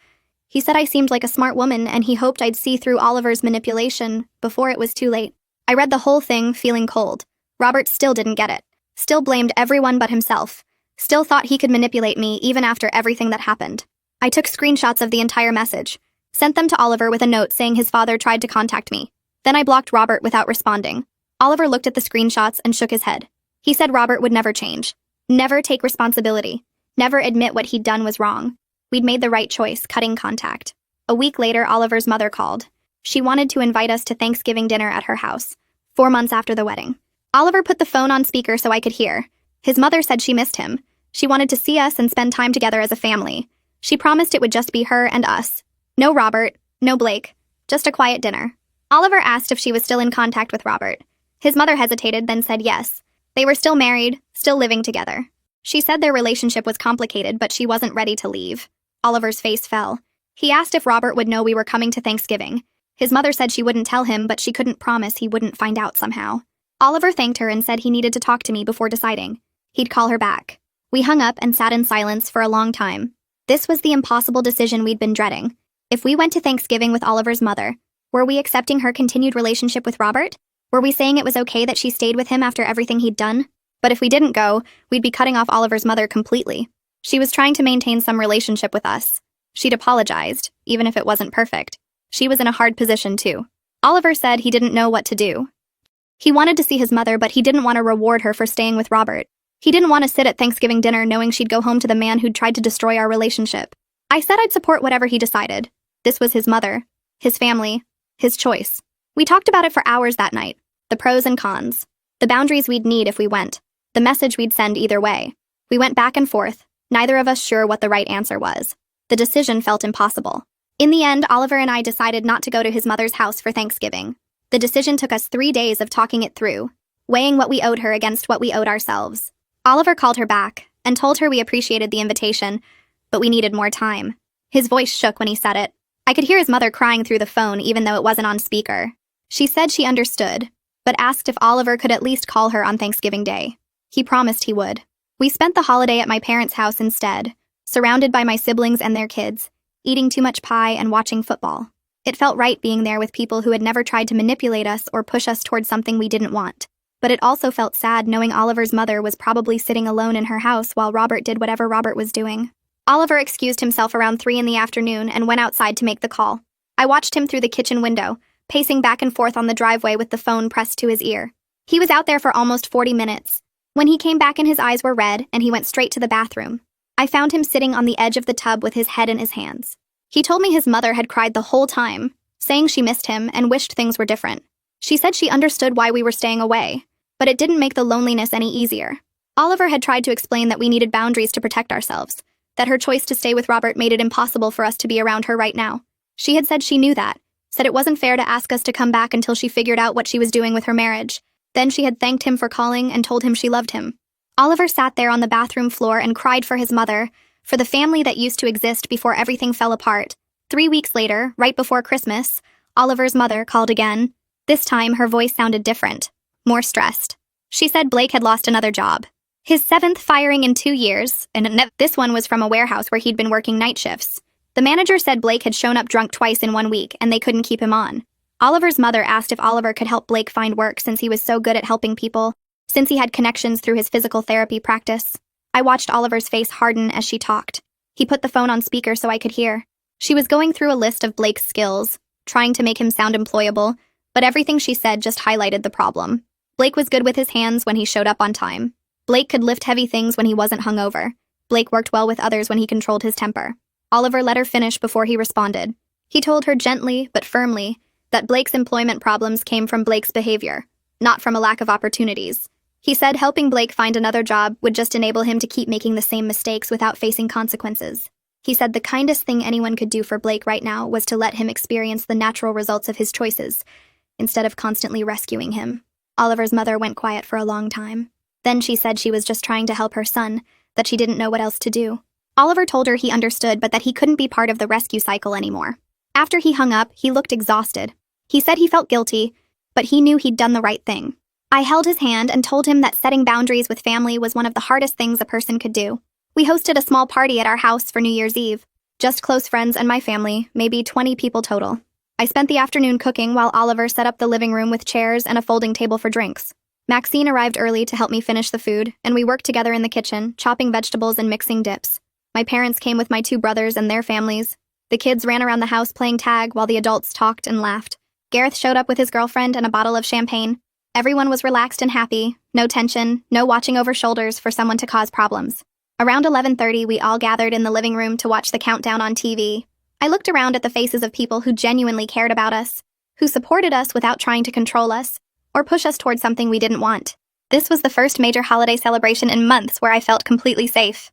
He said I seemed like a smart woman and he hoped I'd see through Oliver's manipulation before it was too late. I read the whole thing feeling cold. Robert still didn't get it. Still blamed everyone but himself. Still thought he could manipulate me even after everything that happened. I took screenshots of the entire message, sent them to Oliver with a note saying his father tried to contact me. Then I blocked Robert without responding. Oliver looked at the screenshots and shook his head. He said Robert would never change. Never take responsibility. Never admit what he'd done was wrong. We'd made the right choice, cutting contact. A week later, Oliver's mother called. She wanted to invite us to Thanksgiving dinner at her house, 4 months after the wedding. Oliver put the phone on speaker so I could hear. His mother said she missed him. She wanted to see us and spend time together as a family. She promised it would just be her and us. No Robert, no Blake, just a quiet dinner. Oliver asked if she was still in contact with Robert. His mother hesitated, then said yes. They were still married, still living together. She said their relationship was complicated, but she wasn't ready to leave. Oliver's face fell. He asked if Robert would know we were coming to Thanksgiving. His mother said she wouldn't tell him, but she couldn't promise he wouldn't find out somehow. Oliver thanked her and said he needed to talk to me before deciding. He'd call her back. We hung up and sat in silence for a long time. This was the impossible decision we'd been dreading. If we went to Thanksgiving with Oliver's mother, were we accepting her continued relationship with Robert? Were we saying it was okay that she stayed with him after everything he'd done? But if we didn't go, we'd be cutting off Oliver's mother completely. She was trying to maintain some relationship with us. She'd apologized, even if it wasn't perfect. She was in a hard position, too. Oliver said he didn't know what to do. He wanted to see his mother, but he didn't want to reward her for staying with Robert. He didn't want to sit at Thanksgiving dinner knowing she'd go home to the man who'd tried to destroy our relationship. I said I'd support whatever he decided. This was his mother, his family, his choice. We talked about it for hours that night. The pros and cons. The boundaries we'd need if we went. The message we'd send either way. We went back and forth, neither of us sure what the right answer was. The decision felt impossible. In the end, Oliver and I decided not to go to his mother's house for Thanksgiving. The decision took us 3 days of talking it through, weighing what we owed her against what we owed ourselves. Oliver called her back and told her we appreciated the invitation, but we needed more time. His voice shook when he said it. I could hear his mother crying through the phone even though it wasn't on speaker. She said she understood, but asked if Oliver could at least call her on Thanksgiving Day. He promised he would. We spent the holiday at my parents' house instead, surrounded by my siblings and their kids, eating too much pie and watching football. It felt right being there with people who had never tried to manipulate us or push us towards something we didn't want. But it also felt sad knowing Oliver's mother was probably sitting alone in her house while Robert did whatever Robert was doing. Oliver excused himself around 3 in the afternoon and went outside to make the call. I watched him through the kitchen window, pacing back and forth on the driveway with the phone pressed to his ear. He was out there for almost 40 minutes. When he came back and his eyes were red and he went straight to the bathroom. I found him sitting on the edge of the tub with his head in his hands. He told me his mother had cried the whole time, saying she missed him and wished things were different. She said she understood why we were staying away, but it didn't make the loneliness any easier. Oliver had tried to explain that we needed boundaries to protect ourselves, that her choice to stay with Robert made it impossible for us to be around her right now. She had said she knew that, said it wasn't fair to ask us to come back until she figured out what she was doing with her marriage. Then she had thanked him for calling and told him she loved him. Oliver sat there on the bathroom floor and cried for his mother, for the family that used to exist before everything fell apart. 3 weeks later, right before Christmas, Oliver's mother called again. This time, her voice sounded different, more stressed. She said Blake had lost another job. His 7th firing in 2 years, and this one was from a warehouse where he'd been working night shifts. The manager said Blake had shown up drunk twice in 1 week, and they couldn't keep him on. Oliver's mother asked if Oliver could help Blake find work since he was so good at helping people, since he had connections through his physical therapy practice. I watched Oliver's face harden as she talked. He put the phone on speaker so I could hear. She was going through a list of Blake's skills, trying to make him sound employable, but everything she said just highlighted the problem. Blake was good with his hands when he showed up on time. Blake could lift heavy things when he wasn't hungover. Blake worked well with others when he controlled his temper. Oliver let her finish before he responded. He told her gently, but firmly, that Blake's employment problems came from Blake's behavior, not from a lack of opportunities. He said helping Blake find another job would just enable him to keep making the same mistakes without facing consequences. He said the kindest thing anyone could do for Blake right now was to let him experience the natural results of his choices, instead of constantly rescuing him. Oliver's mother went quiet for a long time. Then she said she was just trying to help her son, that she didn't know what else to do. Oliver told her he understood, but that he couldn't be part of the rescue cycle anymore. After he hung up, he looked exhausted. He said he felt guilty, but he knew he'd done the right thing. I held his hand and told him that setting boundaries with family was one of the hardest things a person could do. We hosted a small party at our house for New Year's Eve. Just close friends and my family, maybe 20 people total. I spent the afternoon cooking while Oliver set up the living room with chairs and a folding table for drinks. Maxine arrived early to help me finish the food, and we worked together in the kitchen, chopping vegetables and mixing dips. My parents came with my 2 brothers and their families. The kids ran around the house playing tag while the adults talked and laughed. Gareth showed up with his girlfriend and a bottle of champagne. Everyone was relaxed and happy, no tension, no watching over shoulders for someone to cause problems. Around 11:30, we all gathered in the living room to watch the countdown on TV. I looked around at the faces of people who genuinely cared about us, who supported us without trying to control us, or push us towards something we didn't want. This was the first major holiday celebration in months where I felt completely safe.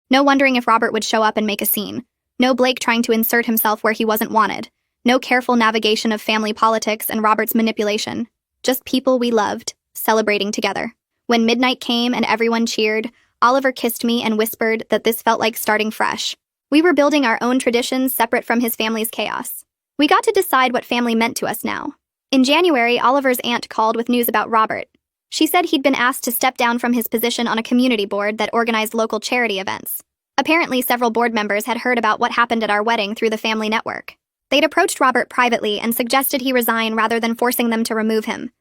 No wondering if Robert would show up and make a scene. No Blake trying to insert himself where he wasn't wanted. No careful navigation of family politics and Robert's manipulation. Just people we loved, celebrating together. When midnight came and everyone cheered, Oliver kissed me and whispered that this felt like starting fresh. We were building our own traditions separate from his family's chaos. We got to decide what family meant to us now. In January, Oliver's aunt called with news about Robert. She said he'd been asked to step down from his position on a community board that organized local charity events. Apparently, several board members had heard about what happened at our wedding through the family network. They'd approached Robert privately and suggested he resign rather than forcing them to remove him.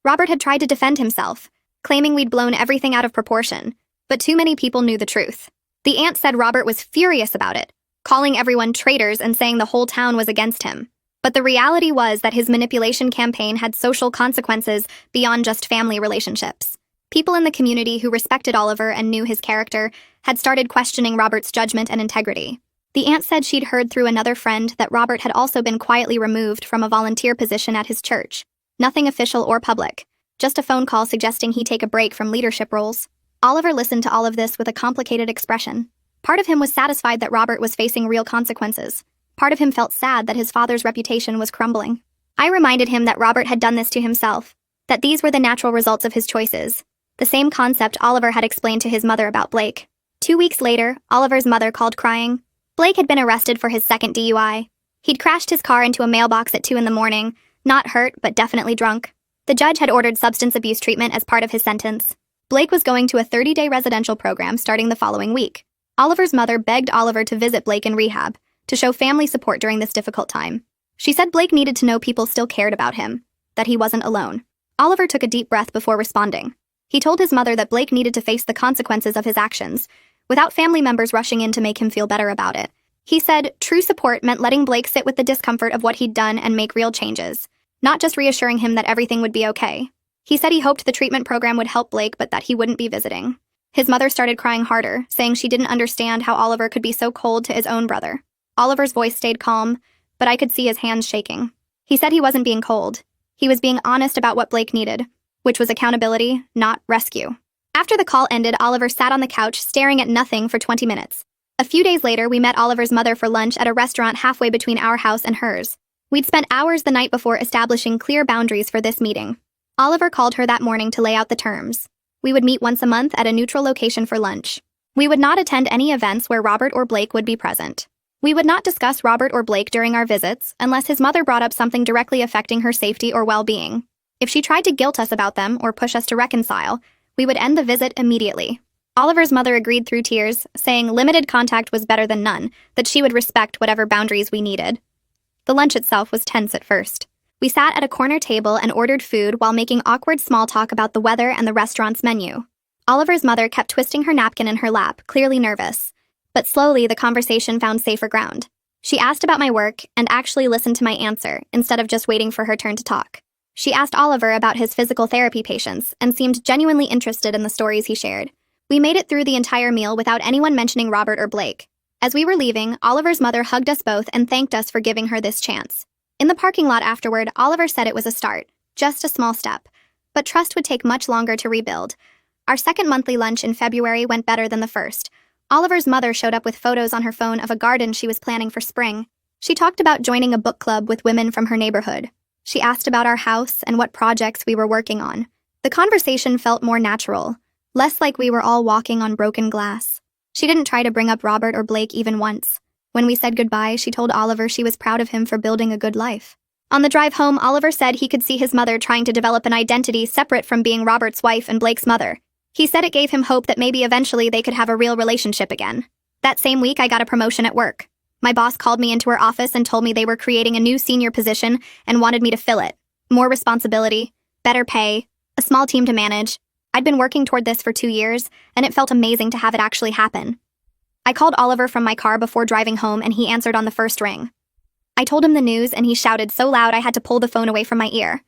Robert had tried to defend himself, claiming we'd blown everything out of proportion, but too many people knew the truth. The aunt said Robert was furious about it, calling everyone traitors and saying the whole town was against him. But the reality was that his manipulation campaign had social consequences beyond just family relationships. People in the community who respected Oliver and knew his character had started questioning Robert's judgment and integrity. The aunt said she'd heard through another friend that Robert had also been quietly removed from a volunteer position at his church. Nothing official or public, just a phone call suggesting he take a break from leadership roles. Oliver listened to all of this with a complicated expression. Part of him was satisfied that Robert was facing real consequences. Part of him felt sad that his father's reputation was crumbling. I reminded him that Robert had done this to himself, that these were the natural results of his choices. The same concept Oliver had explained to his mother about Blake. 2 weeks later, Oliver's mother called crying. Blake had been arrested for his second DUI. He'd crashed his car into a mailbox at 2 a.m, not hurt, but definitely drunk. The judge had ordered substance abuse treatment as part of his sentence. Blake was going to a 30-day residential program starting the following week. Oliver's mother begged Oliver to visit Blake in rehab, to show family support during this difficult time. She said Blake needed to know people still cared about him, that he wasn't alone. Oliver took a deep breath before responding. He told his mother that Blake needed to face the consequences of his actions, without family members rushing in to make him feel better about it. He said true support meant letting Blake sit with the discomfort of what he'd done and make real changes, not just reassuring him that everything would be okay. He said he hoped the treatment program would help Blake, but that he wouldn't be visiting. His mother started crying harder, saying she didn't understand how Oliver could be so cold to his own brother. Oliver's voice stayed calm, but I could see his hands shaking. He said he wasn't being cold. He was being honest about what Blake needed, which was accountability, not rescue. After the call ended, Oliver sat on the couch staring at nothing for 20 minutes. A few days later, we met Oliver's mother for lunch at a restaurant halfway between our house and hers. We'd spent hours the night before establishing clear boundaries for this meeting. Oliver called her that morning to lay out the terms. We would meet once a month at a neutral location for lunch. We would not attend any events where Robert or Blake would be present. We would not discuss Robert or Blake during our visits unless his mother brought up something directly affecting her safety or well-being. If she tried to guilt us about them or push us to reconcile, we would end the visit immediately. Oliver's mother agreed through tears, saying limited contact was better than none, that she would respect whatever boundaries we needed. The lunch itself was tense at first. We sat at a corner table and ordered food while making awkward small talk about the weather and the restaurant's menu. Oliver's mother kept twisting her napkin in her lap, clearly nervous. But slowly, the conversation found safer ground. She asked about my work and actually listened to my answer, instead of just waiting for her turn to talk. She asked Oliver about his physical therapy patients and seemed genuinely interested in the stories he shared. We made it through the entire meal without anyone mentioning Robert or Blake. As we were leaving, Oliver's mother hugged us both and thanked us for giving her this chance. In the parking lot afterward, Oliver said it was a start, just a small step. But trust would take much longer to rebuild. Our second monthly lunch in February went better than the first. Oliver's mother showed up with photos on her phone of a garden she was planning for spring. She talked about joining a book club with women from her neighborhood. She asked about our house and what projects we were working on. The conversation felt more natural, less like we were all walking on broken glass. She didn't try to bring up Robert or Blake even once. When we said goodbye, she told Oliver she was proud of him for building a good life. On the drive home, Oliver said he could see his mother trying to develop an identity separate from being Robert's wife and Blake's mother. He said it gave him hope that maybe eventually they could have a real relationship again. That same week, I got a promotion at work. My boss called me into her office and told me they were creating a new senior position and wanted me to fill it. More responsibility, better pay, a small team to manage. I'd been working toward this for 2 years, and it felt amazing to have it actually happen. I called Oliver from my car before driving home, and he answered on the first ring. I told him the news, and he shouted so loud I had to pull the phone away from my ear.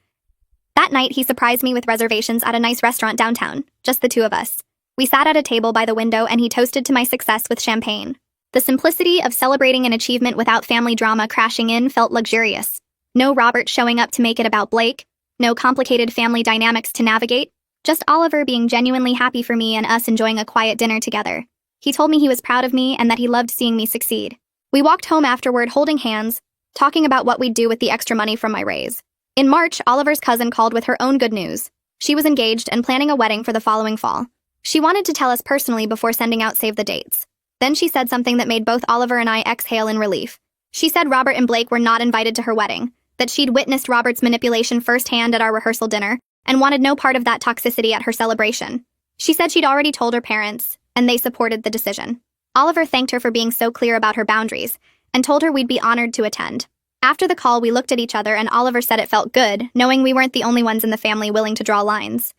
That night, he surprised me with reservations at a nice restaurant downtown, just the two of us. We sat at a table by the window, and he toasted to my success with champagne. The simplicity of celebrating an achievement without family drama crashing in felt luxurious. No Robert showing up to make it about Blake, no complicated family dynamics to navigate, just Oliver being genuinely happy for me and us enjoying a quiet dinner together. He told me he was proud of me and that he loved seeing me succeed. We walked home afterward holding hands, talking about what we'd do with the extra money from my raise. In March, Oliver's cousin called with her own good news. She was engaged and planning a wedding for the following fall. She wanted to tell us personally before sending out save the dates. Then she said something that made both Oliver and I exhale in relief. She said Robert and Blake were not invited to her wedding, that she'd witnessed Robert's manipulation firsthand at our rehearsal dinner, and wanted no part of that toxicity at her celebration. She said she'd already told her parents, and they supported the decision. Oliver thanked her for being so clear about her boundaries, and told her we'd be honored to attend. After the call, we looked at each other, and Oliver said it felt good, knowing we weren't the only ones in the family willing to draw lines.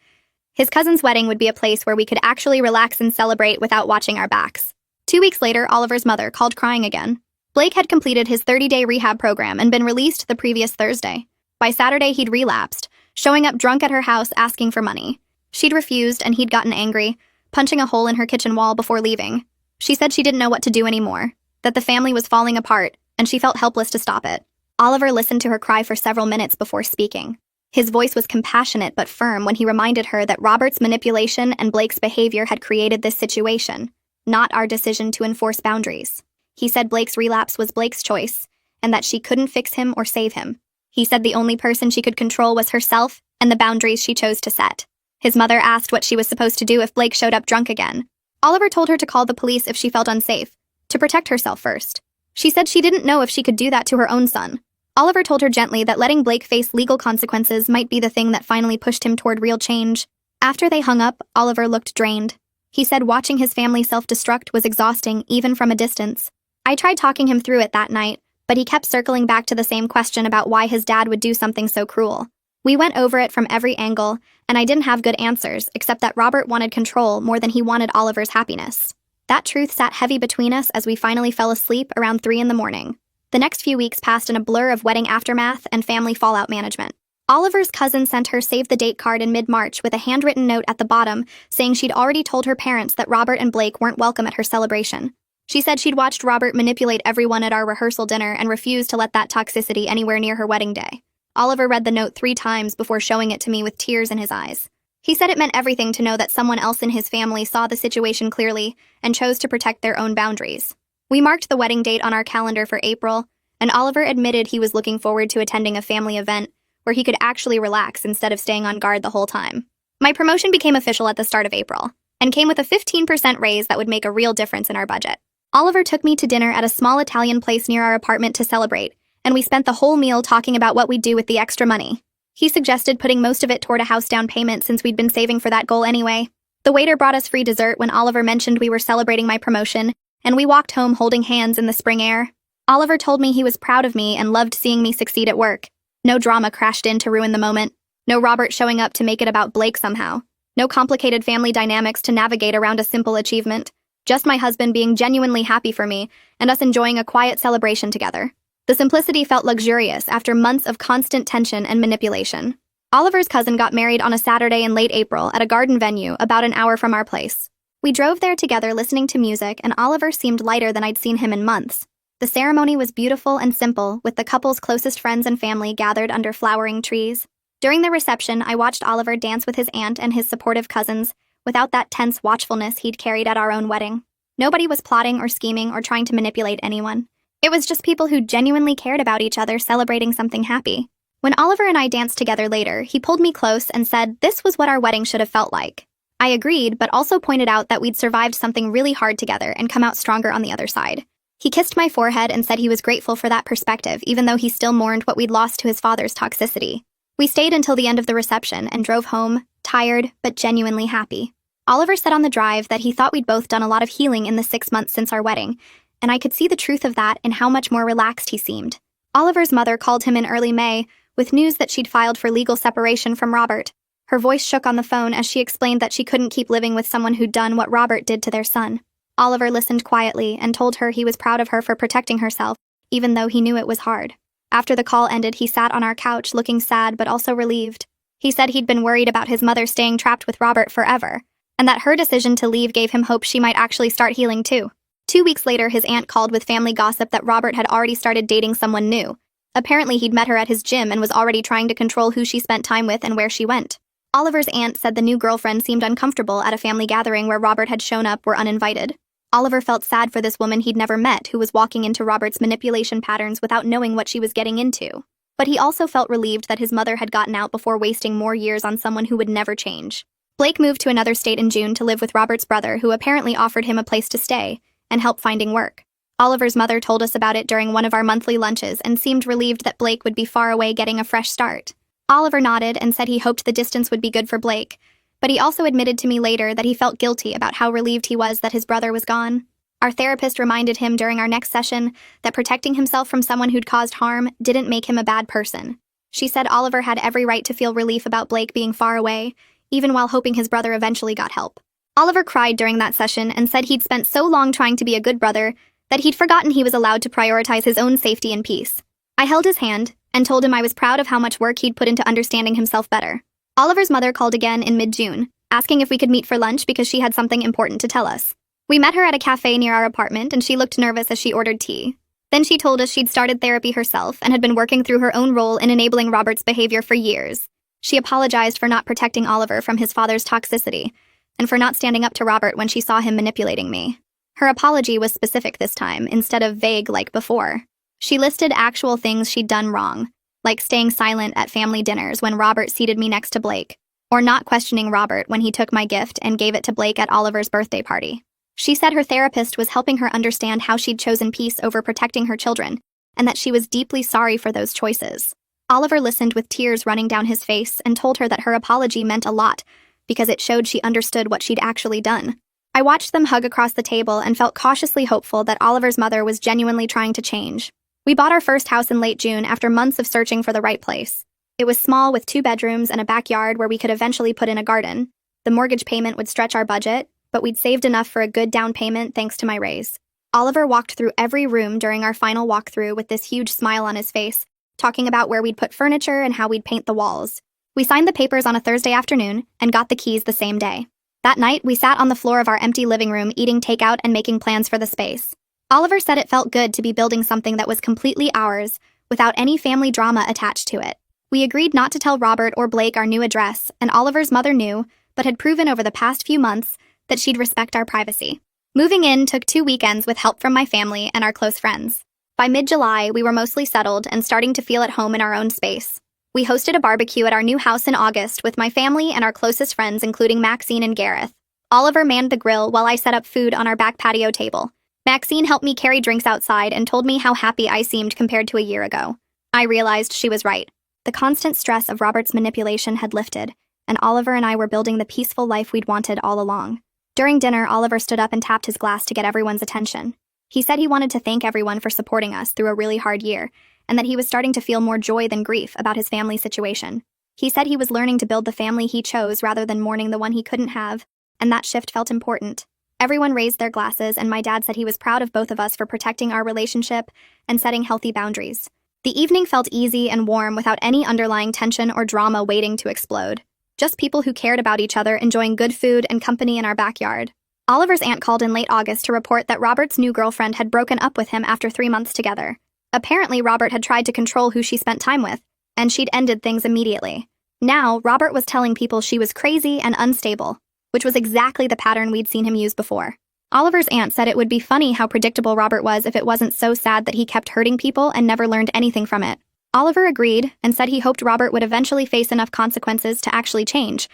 His cousin's wedding would be a place where we could actually relax and celebrate without watching our backs. 2 weeks later, Oliver's mother called crying again. Blake had completed his 30-day rehab program and been released the previous Thursday. By Saturday, he'd relapsed, showing up drunk at her house asking for money. She'd refused, and he'd gotten angry, punching a hole in her kitchen wall before leaving. She said she didn't know what to do anymore, that the family was falling apart, and she felt helpless to stop it. Oliver listened to her cry for several minutes before speaking. His voice was compassionate but firm when he reminded her that Robert's manipulation and Blake's behavior had created this situation, not our decision to enforce boundaries. He said Blake's relapse was Blake's choice, and that she couldn't fix him or save him. He said the only person she could control was herself and the boundaries she chose to set. His mother asked what she was supposed to do if Blake showed up drunk again. Oliver told her to call the police if she felt unsafe, to protect herself first. She said she didn't know if she could do that to her own son. Oliver told her gently that letting Blake face legal consequences might be the thing that finally pushed him toward real change. After they hung up, Oliver looked drained. He said watching his family self-destruct was exhausting, even from a distance. I tried talking him through it that night, but he kept circling back to the same question about why his dad would do something so cruel. We went over it from every angle, and I didn't have good answers, except that Robert wanted control more than he wanted Oliver's happiness. That truth sat heavy between us as we finally fell asleep around 3 a.m. The next few weeks passed in a blur of wedding aftermath and family fallout management. Oliver's cousin sent her save-the-date card in mid-March with a handwritten note at the bottom saying she'd already told her parents that Robert and Blake weren't welcome at her celebration. She said she'd watched Robert manipulate everyone at our rehearsal dinner and refused to let that toxicity anywhere near her wedding day. Oliver read the note 3 times before showing it to me with tears in his eyes. He said it meant everything to know that someone else in his family saw the situation clearly and chose to protect their own boundaries. We marked the wedding date on our calendar for April, and Oliver admitted he was looking forward to attending a family event where he could actually relax instead of staying on guard the whole time. My promotion became official at the start of April, and came with a 15% raise that would make a real difference in our budget. Oliver took me to dinner at a small Italian place near our apartment to celebrate, and we spent the whole meal talking about what we'd do with the extra money. He suggested putting most of it toward a house down payment since we'd been saving for that goal anyway. The waiter brought us free dessert when Oliver mentioned we were celebrating my promotion, and we walked home holding hands in the spring air. Oliver told me he was proud of me and loved seeing me succeed at work. No drama crashed in to ruin the moment. No Robert showing up to make it about Blake somehow. No complicated family dynamics to navigate around a simple achievement. Just my husband being genuinely happy for me, and us enjoying a quiet celebration together. The simplicity felt luxurious after months of constant tension and manipulation. Oliver's cousin got married on a Saturday in late April at a garden venue about an hour from our place. We drove there together listening to music, and Oliver seemed lighter than I'd seen him in months. The ceremony was beautiful and simple, with the couple's closest friends and family gathered under flowering trees. During the reception, I watched Oliver dance with his aunt and his supportive cousins, without that tense watchfulness he'd carried at our own wedding. Nobody was plotting or scheming or trying to manipulate anyone. It was just people who genuinely cared about each other celebrating something happy. When Oliver and I danced together later, he pulled me close and said this was what our wedding should have felt like. I agreed, but also pointed out that we'd survived something really hard together and come out stronger on the other side. He kissed my forehead and said he was grateful for that perspective, even though he still mourned what we'd lost to his father's toxicity. We stayed until the end of the reception and drove home, tired but genuinely happy. Oliver said on the drive that he thought we'd both done a lot of healing in the 6 months since our wedding, and I could see the truth of that in how much more relaxed he seemed. Oliver's mother called him in early May with news that she'd filed for legal separation from Robert. Her voice shook on the phone as she explained that she couldn't keep living with someone who'd done what Robert did to their son. Oliver listened quietly and told her he was proud of her for protecting herself, even though he knew it was hard. After the call ended, he sat on our couch looking sad but also relieved. He said he'd been worried about his mother staying trapped with Robert forever, and that her decision to leave gave him hope she might actually start healing too. 2 weeks later, his aunt called with family gossip that Robert had already started dating someone new. Apparently, he'd met her at his gym and was already trying to control who she spent time with and where she went. Oliver's aunt said the new girlfriend seemed uncomfortable at a family gathering where Robert had shown up were uninvited. Oliver felt sad for this woman he'd never met who was walking into Robert's manipulation patterns without knowing what she was getting into. But he also felt relieved that his mother had gotten out before wasting more years on someone who would never change. Blake moved to another state in June to live with Robert's brother, who apparently offered him a place to stay and help finding work. Oliver's mother told us about it during one of our monthly lunches and seemed relieved that Blake would be far away getting a fresh start. Oliver nodded and said he hoped the distance would be good for Blake, but he also admitted to me later that he felt guilty about how relieved he was that his brother was gone. Our therapist reminded him during our next session that protecting himself from someone who'd caused harm didn't make him a bad person. She said Oliver had every right to feel relief about Blake being far away, even while hoping his brother eventually got help. Oliver cried during that session and said he'd spent so long trying to be a good brother that he'd forgotten he was allowed to prioritize his own safety and peace. I held his hand and told him I was proud of how much work he'd put into understanding himself better. Oliver's mother called again in mid-June, asking if we could meet for lunch because she had something important to tell us. We met her at a cafe near our apartment, and she looked nervous as she ordered tea. Then she told us she'd started therapy herself and had been working through her own role in enabling Robert's behavior for years. She apologized for not protecting Oliver from his father's toxicity, and for not standing up to Robert when she saw him manipulating me. Her apology was specific this time, instead of vague like before. She listed actual things she'd done wrong, like staying silent at family dinners when Robert seated me next to Blake, or not questioning Robert when he took my gift and gave it to Blake at Oliver's birthday party. She said her therapist was helping her understand how she'd chosen peace over protecting her children, and that she was deeply sorry for those choices. Oliver listened with tears running down his face and told her that her apology meant a lot, because it showed she understood what she'd actually done. I watched them hug across the table and felt cautiously hopeful that Oliver's mother was genuinely trying to change. We bought our first house in late June after months of searching for the right place. It was small with 2 bedrooms and a backyard where we could eventually put in a garden. The mortgage payment would stretch our budget, but we'd saved enough for a good down payment thanks to my raise. Oliver walked through every room during our final walkthrough with this huge smile on his face, talking about where we'd put furniture and how we'd paint the walls. We signed the papers on a Thursday afternoon and got the keys the same day. That night, we sat on the floor of our empty living room eating takeout and making plans for the space. Oliver said it felt good to be building something that was completely ours, without any family drama attached to it. We agreed not to tell Robert or Blake our new address, and Oliver's mother knew, but had proven over the past few months that she'd respect our privacy. Moving in took 2 weekends with help from my family and our close friends. By mid-July, we were mostly settled and starting to feel at home in our own space. We hosted a barbecue at our new house in August with my family and our closest friends, including Maxine and Gareth. Oliver manned the grill while I set up food on our back patio table. Maxine helped me carry drinks outside and told me how happy I seemed compared to a year ago. I realized she was right. The constant stress of Robert's manipulation had lifted, and Oliver and I were building the peaceful life we'd wanted all along. During dinner, Oliver stood up and tapped his glass to get everyone's attention. He said he wanted to thank everyone for supporting us through a really hard year, and that he was starting to feel more joy than grief about his family situation. He said he was learning to build the family he chose rather than mourning the one he couldn't have, and that shift felt important. Everyone raised their glasses, and my dad said he was proud of both of us for protecting our relationship and setting healthy boundaries. The evening felt easy and warm without any underlying tension or drama waiting to explode. Just people who cared about each other enjoying good food and company in our backyard. Oliver's aunt called in late August to report that Robert's new girlfriend had broken up with him after 3 months together. Apparently, Robert had tried to control who she spent time with, and she'd ended things immediately. Now, Robert was telling people she was crazy and unstable, which was exactly the pattern we'd seen him use before. Oliver's aunt said it would be funny how predictable Robert was if it wasn't so sad that he kept hurting people and never learned anything from it. Oliver agreed and said he hoped Robert would eventually face enough consequences to actually change,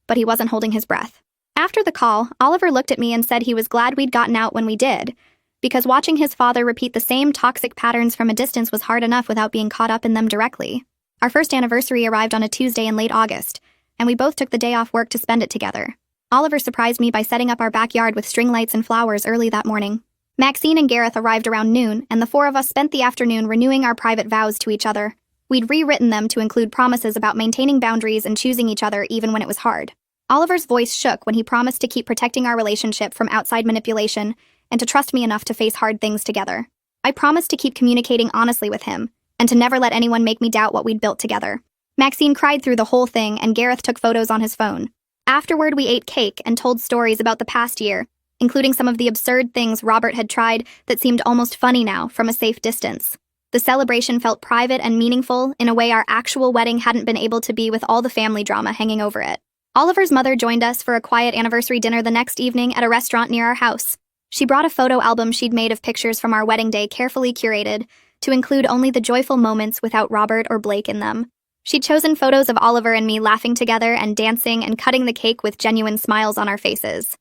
but he wasn't holding his breath. After the call, Oliver looked at me and said he was glad we'd gotten out when we did, because watching his father repeat the same toxic patterns from a distance was hard enough without being caught up in them directly. Our first anniversary arrived on a Tuesday in late August, and we both took the day off work to spend it together. Oliver surprised me by setting up our backyard with string lights and flowers early that morning. Maxine and Gareth arrived around noon, and the four of us spent the afternoon renewing our private vows to each other. We'd rewritten them to include promises about maintaining boundaries and choosing each other even when it was hard. Oliver's voice shook when he promised to keep protecting our relationship from outside manipulation and to trust me enough to face hard things together. I promised to keep communicating honestly with him and to never let anyone make me doubt what we'd built together. Maxine cried through the whole thing, and Gareth took photos on his phone. Afterward, we ate cake and told stories about the past year, including some of the absurd things Robert had tried that seemed almost funny now from a safe distance. The celebration felt private and meaningful in a way our actual wedding hadn't been able to be with all the family drama hanging over it. Oliver's mother joined us for a quiet anniversary dinner the next evening at a restaurant near our house. She brought a photo album she'd made of pictures from our wedding day, carefully curated to include only the joyful moments without Robert or Blake in them. She'd chosen photos of Oliver and me laughing together and dancing and cutting the cake with genuine smiles on our faces.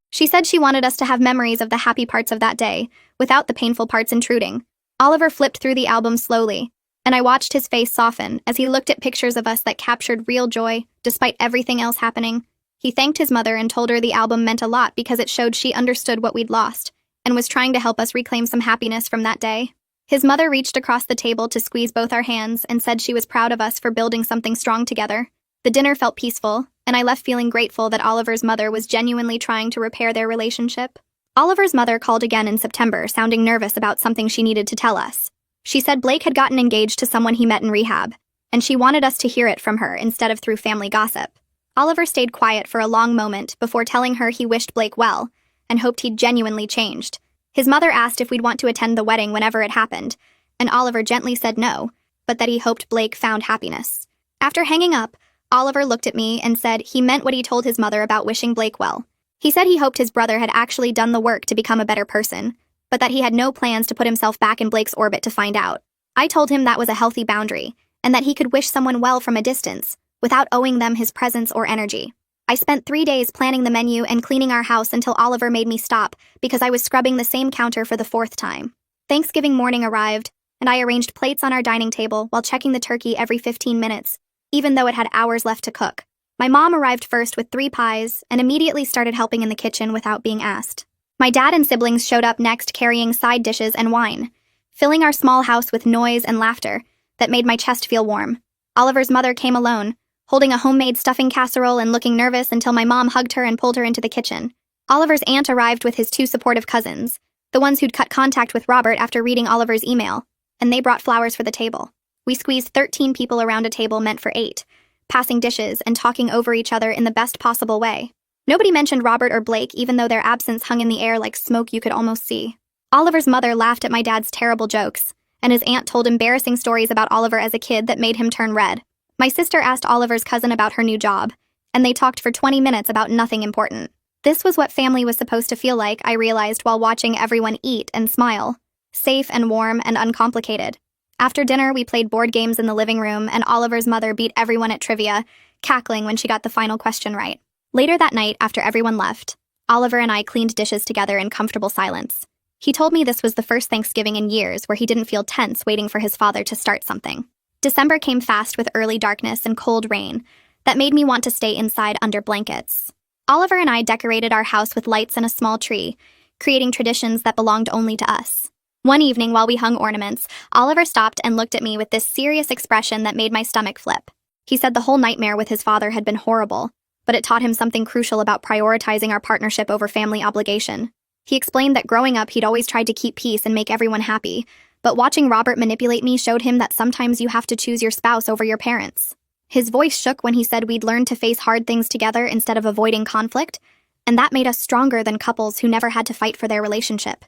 She said she wanted us to have memories of the happy parts of that day, without the painful parts intruding. Oliver flipped through the album slowly, and I watched his face soften as he looked at pictures of us that captured real joy, despite everything else happening. He thanked his mother and told her the album meant a lot because it showed she understood what we'd lost, and was trying to help us reclaim some happiness from that day. His mother reached across the table to squeeze both our hands and said she was proud of us for building something strong together. The dinner felt peaceful, and I left feeling grateful that Oliver's mother was genuinely trying to repair their relationship. Oliver's mother called again in September, sounding nervous about something she needed to tell us. She said Blake had gotten engaged to someone he met in rehab, and she wanted us to hear it from her instead of through family gossip. Oliver stayed quiet for a long moment before telling her he wished Blake well, and hoped he'd genuinely changed. His mother asked if we'd want to attend the wedding whenever it happened, and Oliver gently said no, but that he hoped Blake found happiness. After hanging up, Oliver looked at me and said he meant what he told his mother about wishing Blake well. He said he hoped his brother had actually done the work to become a better person, but that he had no plans to put himself back in Blake's orbit to find out. I told him that was a healthy boundary, and that he could wish someone well from a distance, without owing them his presence or energy. I spent 3 days planning the menu and cleaning our house until Oliver made me stop because I was scrubbing the same counter for the 4th time. Thanksgiving morning arrived, and I arranged plates on our dining table while checking the turkey every 15 minutes, even though it had hours left to cook. My mom arrived first with 3 pies and immediately started helping in the kitchen without being asked. My dad and siblings showed up next carrying side dishes and wine, filling our small house with noise and laughter that made my chest feel warm. Oliver's mother came alone, holding a homemade stuffing casserole and looking nervous until my mom hugged her and pulled her into the kitchen. Oliver's aunt arrived with his 2 supportive cousins, the ones who'd cut contact with Robert after reading Oliver's email, and they brought flowers for the table. We squeezed 13 people around a table meant for 8, passing dishes and talking over each other in the best possible way. Nobody mentioned Robert or Blake, even though their absence hung in the air like smoke you could almost see. Oliver's mother laughed at my dad's terrible jokes, and his aunt told embarrassing stories about Oliver as a kid that made him turn red. My sister asked Oliver's cousin about her new job, and they talked for 20 minutes about nothing important. This was what family was supposed to feel like, I realized while watching everyone eat and smile. Safe and warm and uncomplicated. After dinner, we played board games in the living room, and Oliver's mother beat everyone at trivia, cackling when she got the final question right. Later that night, after everyone left, Oliver and I cleaned dishes together in comfortable silence. He told me this was the first Thanksgiving in years where he didn't feel tense waiting for his father to start something. December came fast with early darkness and cold rain that made me want to stay inside under blankets. Oliver and I decorated our house with lights and a small tree, creating traditions that belonged only to us. One evening while we hung ornaments, Oliver stopped and looked at me with this serious expression that made my stomach flip. He said the whole nightmare with his father had been horrible, but it taught him something crucial about prioritizing our partnership over family obligation. He explained that growing up he'd always tried to keep peace and make everyone happy, but watching Robert manipulate me showed him that sometimes you have to choose your spouse over your parents. His voice shook when he said we'd learn to face hard things together instead of avoiding conflict, and that made us stronger than couples who never had to fight for their relationship.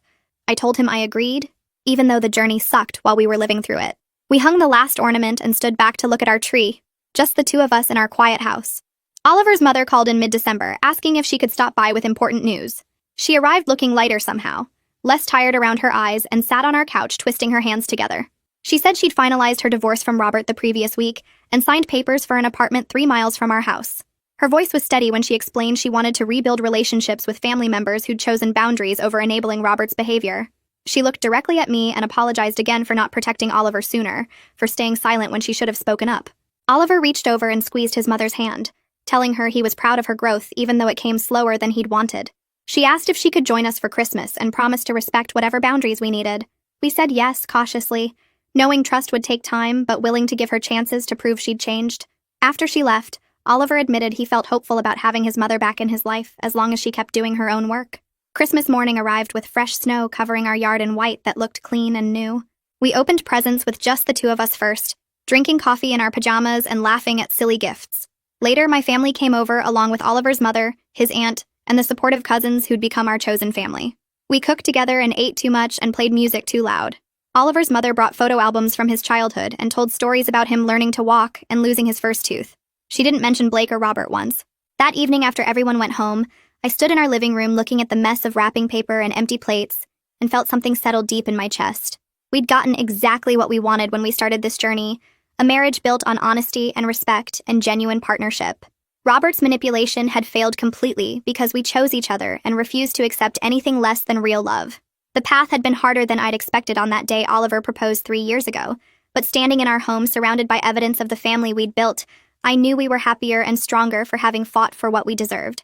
I told him I agreed, even though the journey sucked while we were living through it. We hung the last ornament and stood back to look at our tree, just the two of us in our quiet house. Oliver's mother called in mid-December, asking if she could stop by with important news. She arrived looking lighter somehow, less tired around her eyes, and sat on our couch twisting her hands together. She said she'd finalized her divorce from Robert the previous week and signed papers for an apartment 3 miles from our house. Her voice was steady when she explained she wanted to rebuild relationships with family members who'd chosen boundaries over enabling Robert's behavior. She looked directly at me and apologized again for not protecting Oliver sooner, for staying silent when she should have spoken up. Oliver reached over and squeezed his mother's hand, telling her he was proud of her growth even though it came slower than he'd wanted. She asked if she could join us for Christmas and promised to respect whatever boundaries we needed. We said yes, cautiously, knowing trust would take time but willing to give her chances to prove she'd changed. After she left, Oliver admitted he felt hopeful about having his mother back in his life as long as she kept doing her own work. Christmas morning arrived with fresh snow covering our yard in white that looked clean and new. We opened presents with just the two of us first, drinking coffee in our pajamas and laughing at silly gifts. Later, my family came over along with Oliver's mother, his aunt, and the supportive cousins who'd become our chosen family. We cooked together and ate too much and played music too loud. Oliver's mother brought photo albums from his childhood and told stories about him learning to walk and losing his first tooth. She didn't mention Blake or Robert once. That evening after everyone went home, I stood in our living room looking at the mess of wrapping paper and empty plates and felt something settle deep in my chest. We'd gotten exactly what we wanted when we started this journey, a marriage built on honesty and respect and genuine partnership. Robert's manipulation had failed completely because we chose each other and refused to accept anything less than real love. The path had been harder than I'd expected on that day Oliver proposed 3 years ago, but standing in our home surrounded by evidence of the family we'd built, I knew we were happier and stronger for having fought for what we deserved.